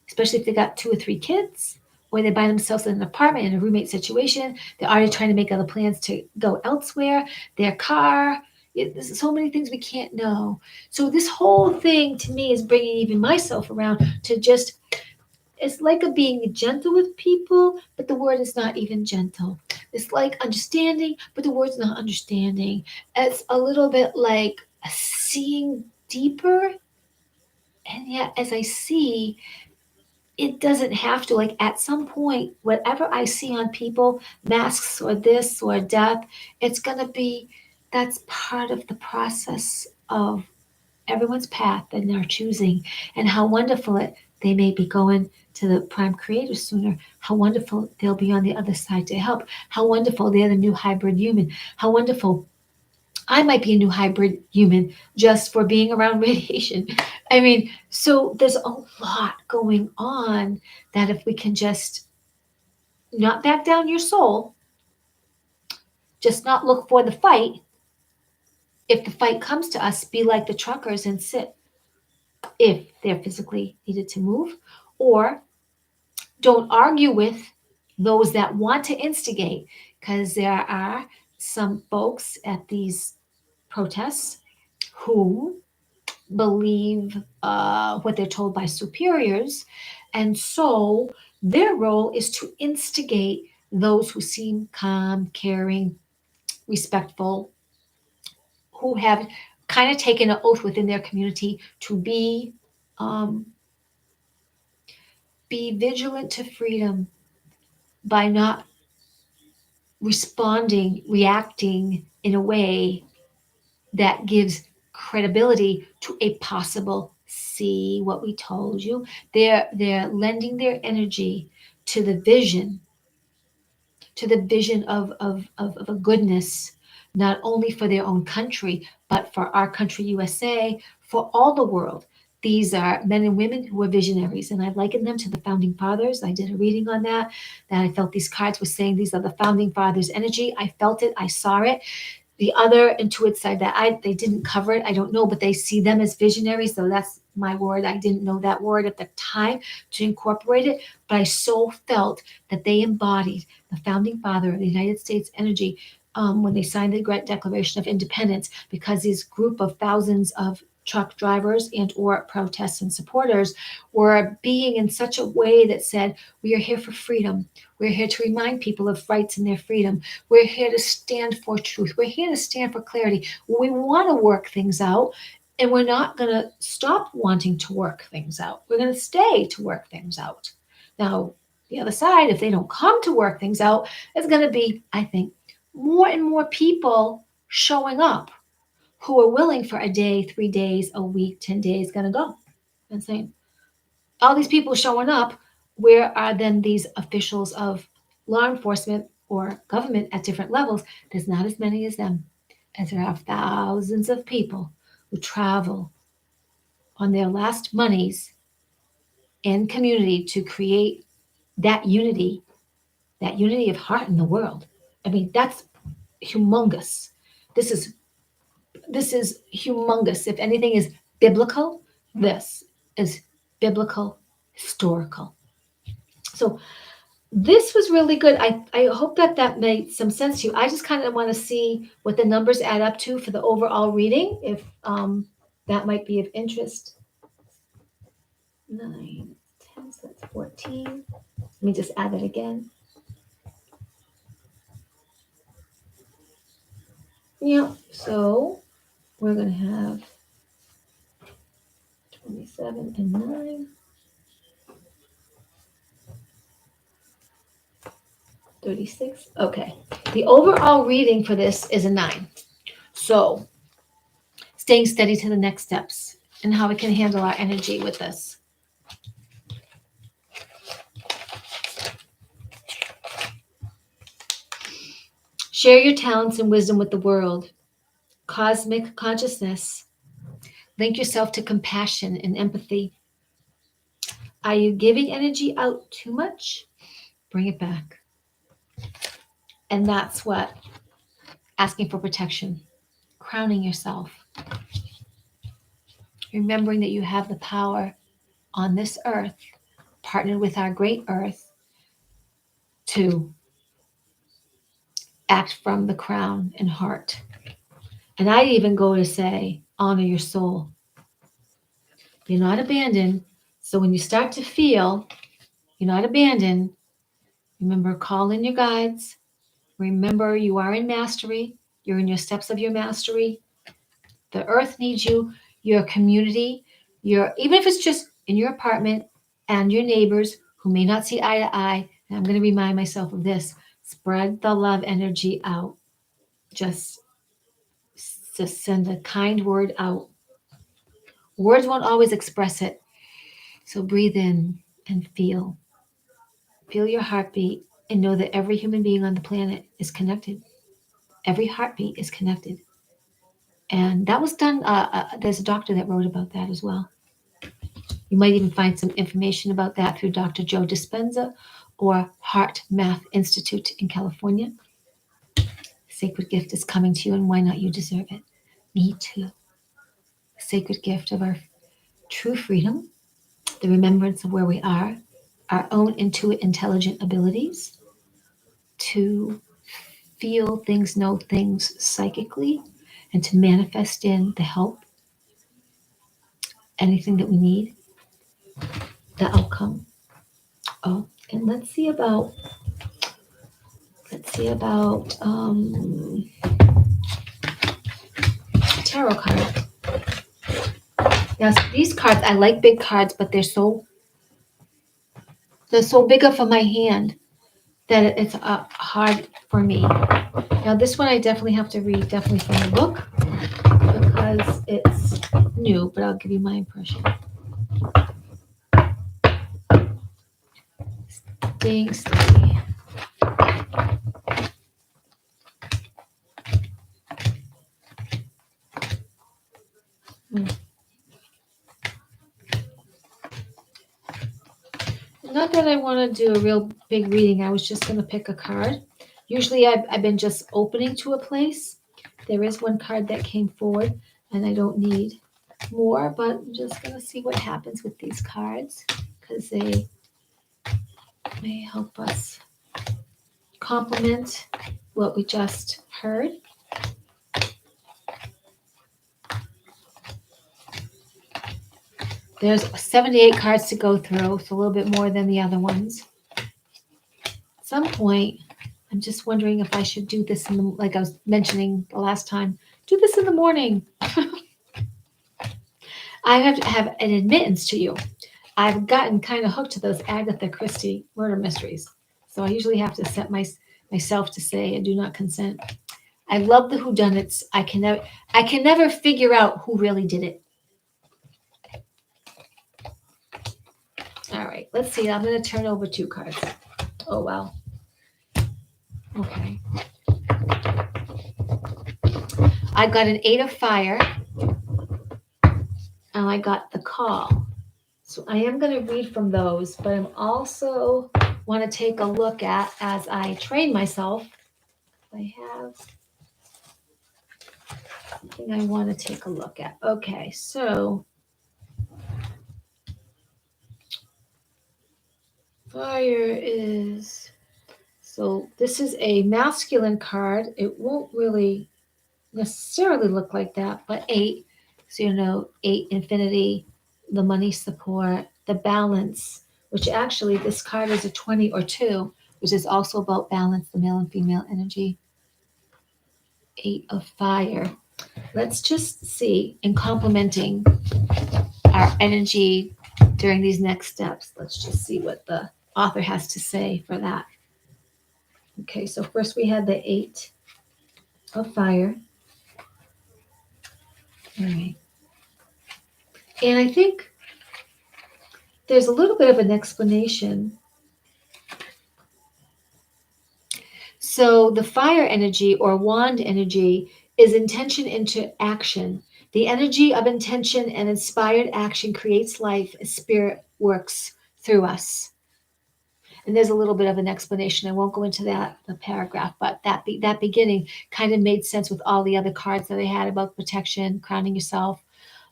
especially if they got 2 or 3 kids, or they buy themselves an apartment in a roommate situation. They're already trying to make other plans to go elsewhere, their car. There's so many things we can't know. So this whole thing to me is bringing even myself around to just, it's like a being gentle with people, but the word is not even gentle. It's like understanding, but the word's not understanding. It's a little bit like seeing deeper. And yet, as I see, it doesn't have to, like at some point, whatever I see on people, masks or this or death, it's going to be, that's part of the process of everyone's path and their choosing, and how wonderful they may be going to the prime creator sooner, how wonderful they'll be on the other side to help, how wonderful they're the new hybrid human, how wonderful I might be a new hybrid human just for being around radiation. I mean, so there's a lot going on that if we can just not back down your soul, just not look for the fight. If the fight comes to us, be like the truckers and sit if they're physically needed to move, or don't argue with those that want to instigate, because there are some folks at these protests who believe what they're told by superiors. And so their role is to instigate those who seem calm, caring, respectful, who have kind of taken an oath within their community to um, be vigilant to freedom by not responding, reacting in a way that gives credibility to a possible, see what we told you. They're lending their energy to the vision, of a goodness, not only for their own country, but for our country, USA, for all the world. These are men and women who are visionaries, and I liken them to the founding fathers. I did a reading on that I felt these cards were saying these are the founding fathers' energy. I felt it, I saw it. The other intuitive side that they didn't cover it, I don't know, but they see them as visionaries. So that's my word. I didn't know that word at the time to incorporate it, but I so felt that they embodied the founding father of the United States energy when they signed the Great Declaration of Independence, because this group of thousands of truck drivers and or protests and supporters were being in such a way that said, we are here for freedom. We're here to remind people of rights and their freedom. We're here to stand for truth. We're here to stand for clarity. We want to work things out, and we're not going to stop wanting to work things out. We're going to stay to work things out. Now, the other side, if they don't come to work things out, is going to be, I think, more and more people showing up who are willing for a day, 3 days, a week, 10 days, going to go and saying, all these people showing up, where are then these officials of law enforcement or government at different levels? There's not as many as them, as there are thousands of people who travel on their last monies in community to create that unity of heart in the world. I mean, that's humongous. This is humongous. If anything is biblical, this is biblical, historical. So this was really good. I hope that made some sense to you. I just kind of want to see what the numbers add up to for the overall reading, if that might be of interest. 9, 10, so that's 14. Let me just add it again. Yeah, so we're going to have 27 and 9. 36. Okay. The overall reading for this is a 9. So staying steady to the next steps and how we can handle our energy with this. Share your talents and wisdom with the world. Cosmic consciousness. Link yourself to compassion and empathy. Are you giving energy out too much? Bring it back. And that's what asking for protection, crowning yourself, remembering that you have the power on this earth, partnered with our great earth, to act from the crown and heart. And I even go to say, honor your soul. You're not abandoned. So when you start to feel you're not abandoned, remember, call in your guides. Remember, you are in mastery. You're in your steps of your mastery. The earth needs you, your community, even if it's just in your apartment and your neighbors who may not see eye to eye. And I'm going to remind myself of this. Spread the love energy out. Just send a kind word out. Words won't always express it. So breathe in and feel. Feel your heartbeat and know that every human being on the planet is connected. Every heartbeat is connected. And that was done, there's a doctor that wrote about that as well. You might even find some information about that through Dr. Joe Dispenza or Heart Math Institute in California. Sacred gift is coming to you, and why not? You deserve it. Me too. Sacred gift of our true freedom, the remembrance of where we are, our own intuitive, intelligent abilities to feel things, know things psychically, and to manifest in the help, anything that we need, the outcome. Oh, and let's see about tarot cards. Now, these cards, I like big cards, but they're so bigger for my hand that it's hard for me. Now, this one I definitely have to read, definitely from the book, because it's new, but I'll give you my impression. Staying steady. Not that I want to do a real big reading. I was just going to pick a card. Usually I've been just opening to a place, There is one card that came forward, and I don't need more, but I'm just going to see what happens with these cards because they may help us complement what we just heard. There's 78 cards to go through, so a little bit more than the other ones. At some point, I'm just wondering if I should do this in the, like I was mentioning the last time, do this in the morning. I have to have an admittance to you. I've gotten kind of hooked to those Agatha Christie murder mysteries. So I usually have to set myself to say I do not consent. I love the whodunits. I can never figure out who really did it. All right, let's see. I'm going to turn over 2 cards. Oh, wow. Okay. I got an 8 of fire, and I got the call. So I am going to read from those, but I'm also want to take a look at, as I train myself, I have something I want to take a look at. Okay, so fire is, so this is a masculine card. It won't really necessarily look like that, but 8. So, 8, infinity, the money support, the balance, which actually this card is a 20 or 2, which is also about balance, the male and female energy. 8 of fire. Let's just see, in complementing our energy during these next steps, let's just see what the author has to say for that. Okay, so first we had the 8 of fire. All right. And I think there's a little bit of an explanation. So the fire energy or wand energy is intention into action. The energy of intention and inspired action creates life as spirit works through us. And there's a little bit of an explanation. I won't go into the paragraph, but that beginning kind of made sense with all the other cards that I had about protection, crowning yourself,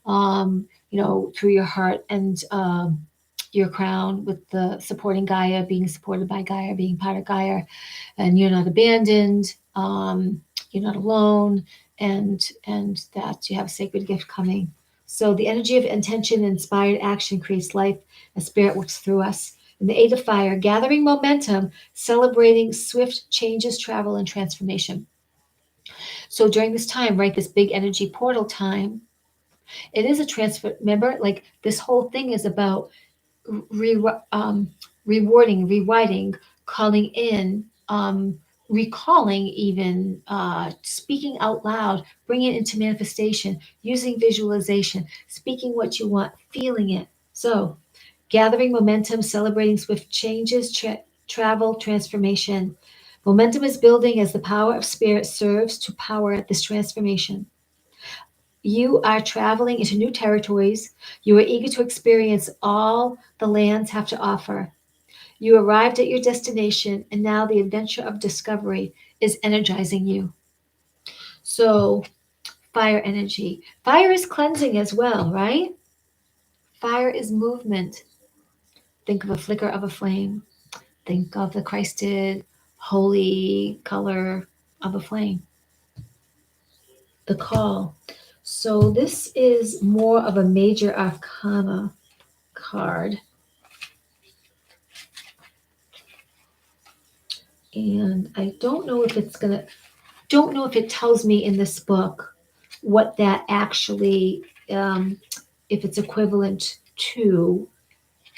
through your heart and your crown, with the supporting Gaia, being supported by Gaia, being part of Gaia, and you're not abandoned, you're not alone, and that you have a sacred gift coming. So the energy of intention and inspired action creates life as spirit works through us. In the 8 of fire, gathering momentum, celebrating swift changes, travel, and transformation. So during this time, right, this big energy portal time, it is a transfer. Remember, like this whole thing is about rewarding, rewriting, calling in, recalling, even speaking out loud, bringing it into manifestation, using visualization, speaking what you want, feeling it. So gathering momentum, celebrating swift changes, travel, transformation. Momentum is building as the power of spirit serves to power this transformation. You are traveling into new territories. You are eager to experience all the lands have to offer. You arrived at your destination, and now the adventure of discovery is energizing you. So, fire energy. Fire is cleansing as well, right? Fire is movement. Think of a flicker of a flame. Think of the Christed holy color of a flame. The call. So this is more of a major arcana card. And I don't know if it tells me in this book what that actually, if it's equivalent to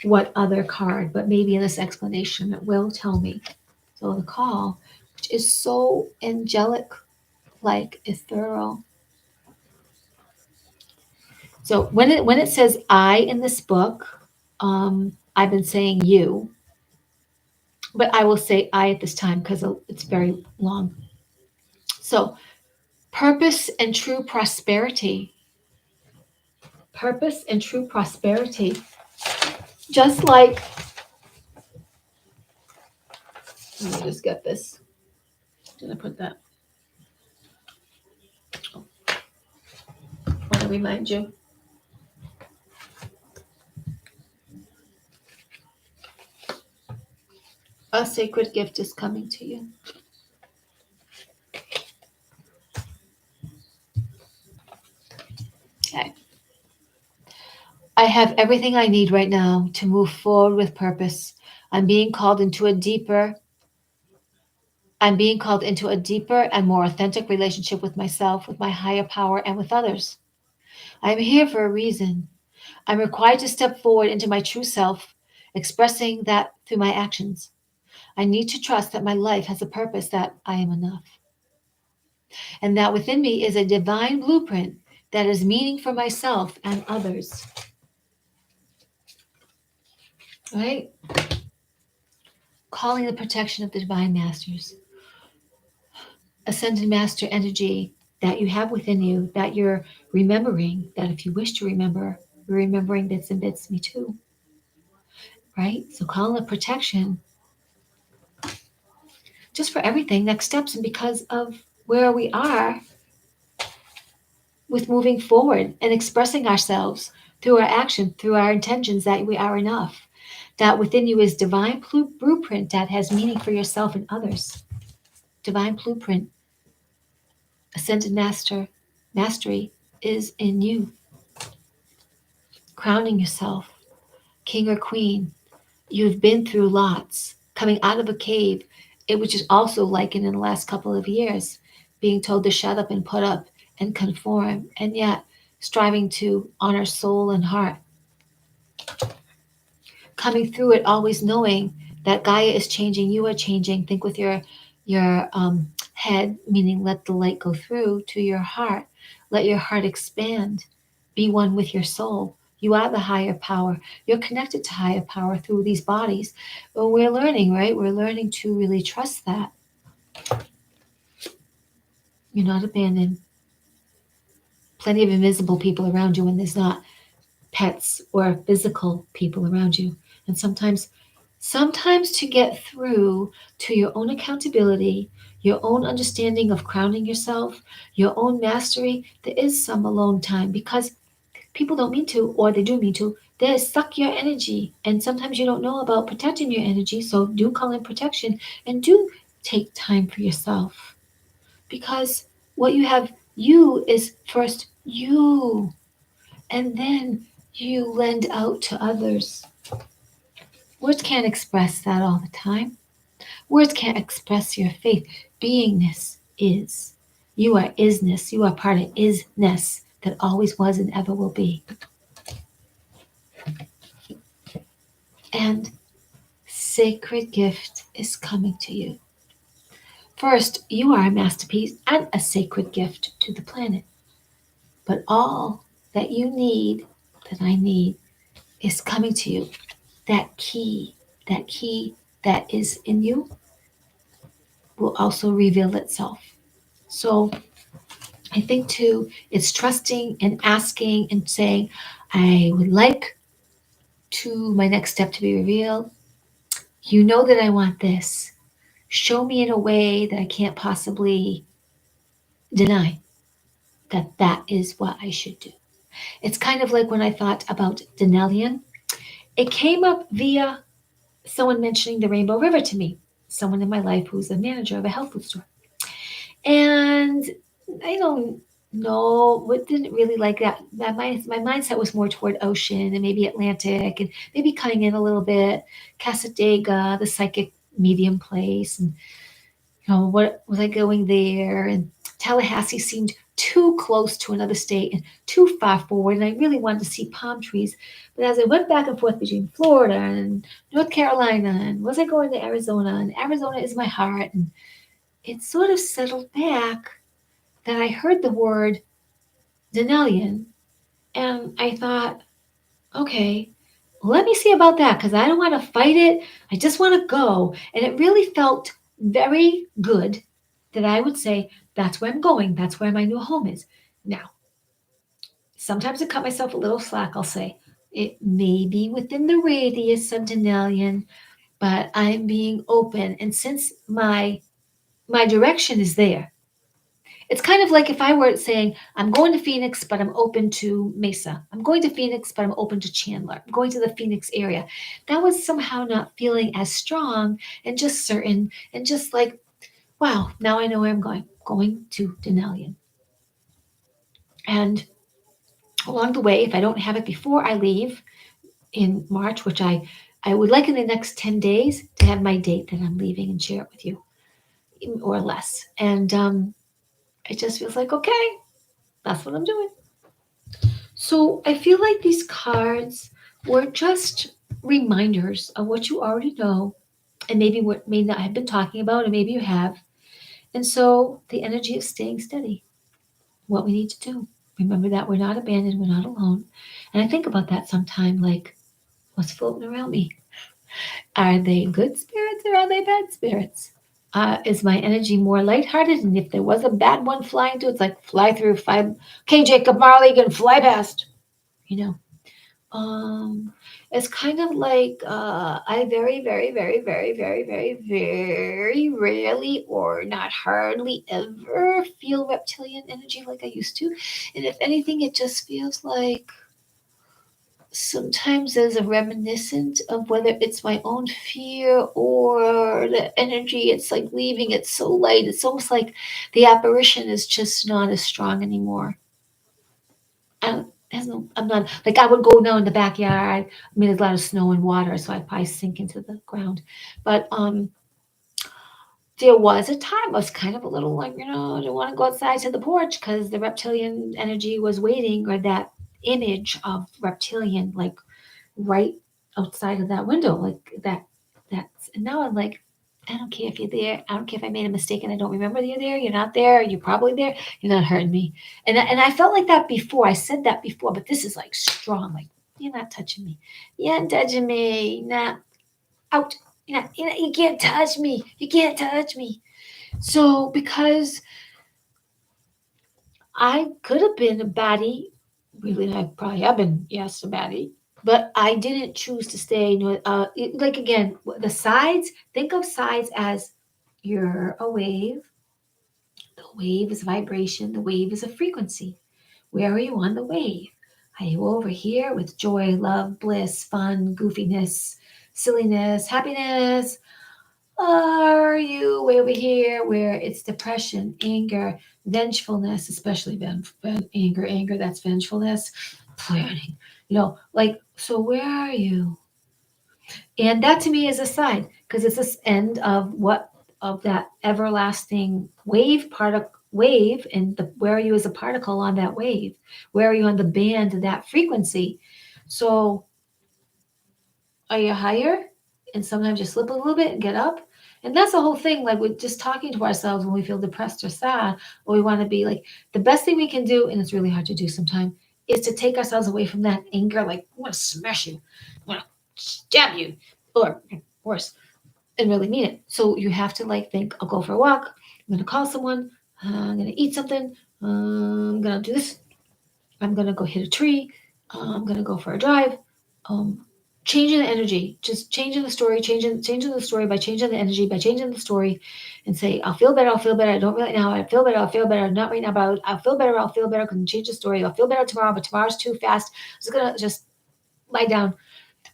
what other card, but maybe in this explanation it will tell me. So the call, which is so angelic, like ethereal. So when it says I in this book, I've been saying you, but I will say I at this time because it's very long. So purpose and true prosperity. Purpose and true prosperity. Just like, let me just get this. Did I put that? to remind you. A sacred gift is coming to you. Okay. I have everything I need right now to move forward with purpose. I'm being called into a deeper I'm being called into a deeper and more authentic relationship with myself, with my higher power, and with others. I'm here for a reason. I'm required to step forward into my true self, expressing that through my actions. I need to trust that my life has a purpose, that I am enough, and that within me is a divine blueprint that is meaning for myself and others. Right? Calling the protection of the divine masters, ascended master energy that you have within you, that you're remembering, that if you wish to remember, you're remembering bits and bits, me too. Right? So calling the protection just for everything, next steps, and because of where we are with moving forward and expressing ourselves through our action, through our intentions, that we are enough. That within you is divine blueprint that has meaning for yourself and others. Divine blueprint, ascended mastery is in you. Crowning yourself, king or queen. You've been through lots. Coming out of a cave, which is also likened in the last couple of years, being told to shut up and put up and conform, and yet striving to honor soul and heart. Coming through it, always knowing that Gaia is changing, you are changing. Think with your head, meaning let the light go through, to your heart. Let your heart expand. Be one with your soul. You are the higher power. You're connected to higher power through these bodies. Well, we're learning, right? We're learning to really trust that. You're not abandoned. Plenty of invisible people around you when there's not pets or physical people around you. And sometimes to get through to your own accountability, your own understanding of crowning yourself, your own mastery, there is some alone time, because people don't mean to, or they do mean to. They suck your energy. And sometimes you don't know about protecting your energy. So do call in protection and do take time for yourself. Because what you have, you is first you. And then you lend out to others. Words can't express that all the time. Words can't express your faith. Beingness is. You are isness. You are part of isness that always was and ever will be. And sacred gift is coming to you. First, you are a masterpiece and a sacred gift to the planet. But all that you need, that I need, is coming to you. That key that is in you will also reveal itself. So I think too, it's trusting and asking and saying, I would like to my next step to be revealed. You know that I want this. Show me in a way that I can't possibly deny that that is what I should do. It's kind of like when I thought about Denalian. It came up via someone mentioning the Rainbow River to me, someone in my life who's a manager of a health food store. And I don't know what didn't really like that. My mindset was more toward ocean and maybe Atlantic and maybe cutting in a little bit, Casadega, the psychic medium place, and what was I going there? And Tallahassee seemed too close to another state and too far forward, and I really wanted to see palm trees. But as I went back and forth between Florida and North Carolina, and was I going to Arizona? And Arizona is my heart, and it sort of settled back that I heard the word Denalian, and I thought, okay, let me see about that, because I don't want to fight it. I just want to go. And it really felt very good that I would say, that's where I'm going. That's where my new home is. Now, sometimes I cut myself a little slack. I'll say, it may be within the radius of Denalian, but I'm being open. And since my direction is there, It's kind of like if I were saying, I'm going to Phoenix, but I'm open to Mesa. I'm going to Phoenix, but I'm open to Chandler. I'm going to the Phoenix area. That was somehow not feeling as strong and just certain and just like, wow, now I know where I'm going. Going to Denalian. And along the way, if I don't have it before I leave in March, which I would like in the next 10 days to have my date that I'm leaving and share it with you or less. And it just feels like, okay, that's what I'm doing. So I feel like these cards were just reminders of what you already know and maybe what may not have been talking about, and maybe you have. And so the energy of staying steady, what we need to do. Remember that we're not abandoned, we're not alone. And I think about that sometime like, what's floating around me? Are they good spirits or are they bad spirits? Is my energy more lighthearted? And if there was a bad one flying through, it's like fly through five. Okay, Jacob Marley, you can fly past. You know, it's kind of like I very, very, very, very, very, very, very rarely or not hardly ever feel reptilian energy like I used to. And if anything, it just feels like sometimes there's a reminiscent of whether it's my own fear or the energy. It's like leaving. It's so light. It's almost like the apparition is just not as strong anymore. I'm not like I would go now in the backyard. I mean, there's a lot of snow and water, so I'd probably sink into the ground. But there was a time I was kind of a little like, I don't want to go outside to the porch because the reptilian energy was waiting, or that image of reptilian, like right outside of that window, like that. That's and now I'm like, I don't care if you're there. I don't care if I made a mistake and I don't remember you're there. You're not there. You're probably there. You're not hurting me. And I felt like that before. I said that before, but this is like strong. Like you're not touching me. You're not touching me. Not out. You can't touch me. You can't touch me. So because I could have been a baddie, really, I probably have been, yes, a baddie, but I didn't choose to stay. Like again, the sides. Think of sides as you're a wave. The wave is vibration. The wave is a frequency. Where are you on the wave? Are you over here with joy, love, bliss, fun, goofiness, silliness, happiness? Are you way over here where it's depression, anger, vengefulness, especially anger, that's vengefulness, planning, like, so where are you? And that to me is a sign because it's this end of of that everlasting wave, and where are you as a particle on that wave? Where are you on the band of that frequency? So are you higher? And sometimes you slip a little bit and get up. And that's the whole thing. Like with just talking to ourselves when we feel depressed or sad, or we want to be like, the best thing we can do, and it's really hard to do sometimes, is to take ourselves away from that anger. Like, I want to smash you, I want to stab you, or worse, and really mean it. So you have to like think, I'll go for a walk. I'm going to call someone. I'm going to eat something. I'm going to do this. I'm gonna go hit a tree. I'm gonna go for a drive. Um, Changing the energy, just changing the story by changing the energy, by changing the story, and say, I'll feel better. I'll feel better. I don't right now. I feel better. I'll feel better. Not right now, but I'll feel better. I'll feel better. Because change the story. I'll feel better tomorrow, but tomorrow's too fast. I'm just gonna just lie down.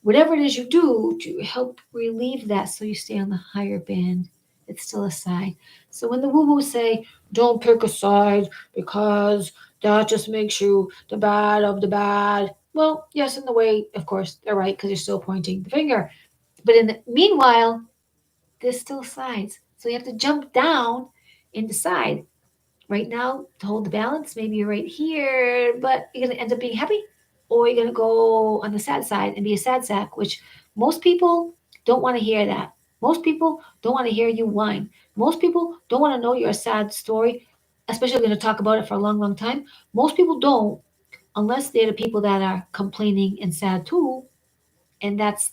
Whatever it is you do to help relieve that, so you stay on the higher band. It's still a side. So when the woo woo say, don't pick a side because that just makes you the bad of the bad. Well, yes, in the way, of course, they're right because you're still pointing the finger. But in the meanwhile, there's still sides. So you have to jump down and decide. Right now, to hold the balance, maybe you're right here, but you're going to end up being happy, or you're going to go on the sad side and be a sad sack, which most people don't want to hear that. Most people don't want to hear you whine. Most people don't want to know your sad story, especially if you're going to talk about it for a long, long time. Most people don't, unless they're the people that are complaining and sad too, and that's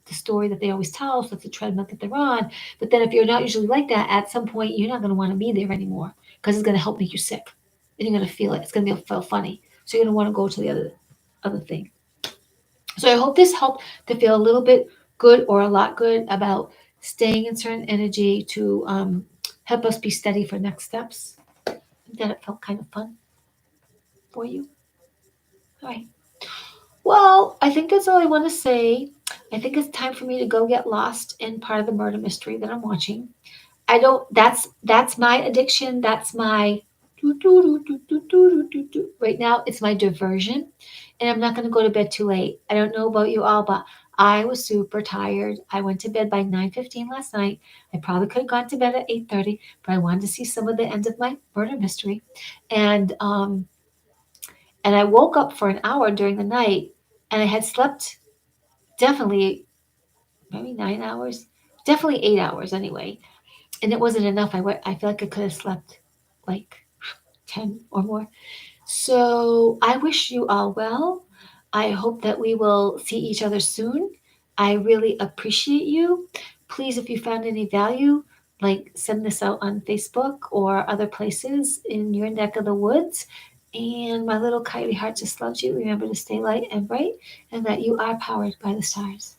the story that they always tell. So that's the treadmill that they're on. But then if you're not usually like that, at some point you're not going to want to be there anymore because it's going to help make you sick. And you're going to feel it. It's going to feel funny. So you're going to want to go to the other thing. So I hope this helped to feel a little bit good or a lot good about staying in certain energy to help us be steady for next steps. that it felt kind of fun for you. All right. Well, I think that's all I want to say. I think it's time for me to go get lost in part of the murder mystery that I'm watching. I don't. That's my addiction. That's my right now. It's my diversion, and I'm not going to go to bed too late. I don't know about you all, but I was super tired. I went to bed by 9:15 last night. I probably could have gone to bed at 8:30, but I wanted to see some of the end of my murder mystery, and um, and I woke up for an hour during the night, and I had slept definitely maybe 9 hours, definitely 8 hours anyway, and it wasn't enough. I feel like I could have slept like 10 or more. So I wish you all well. I hope that we will see each other soon. I really appreciate you. Please, if you found any value, like send this out on Facebook or other places in your neck of the woods. And my little kitey heart just loves you. Remember to stay light and bright and that you are powered by the stars.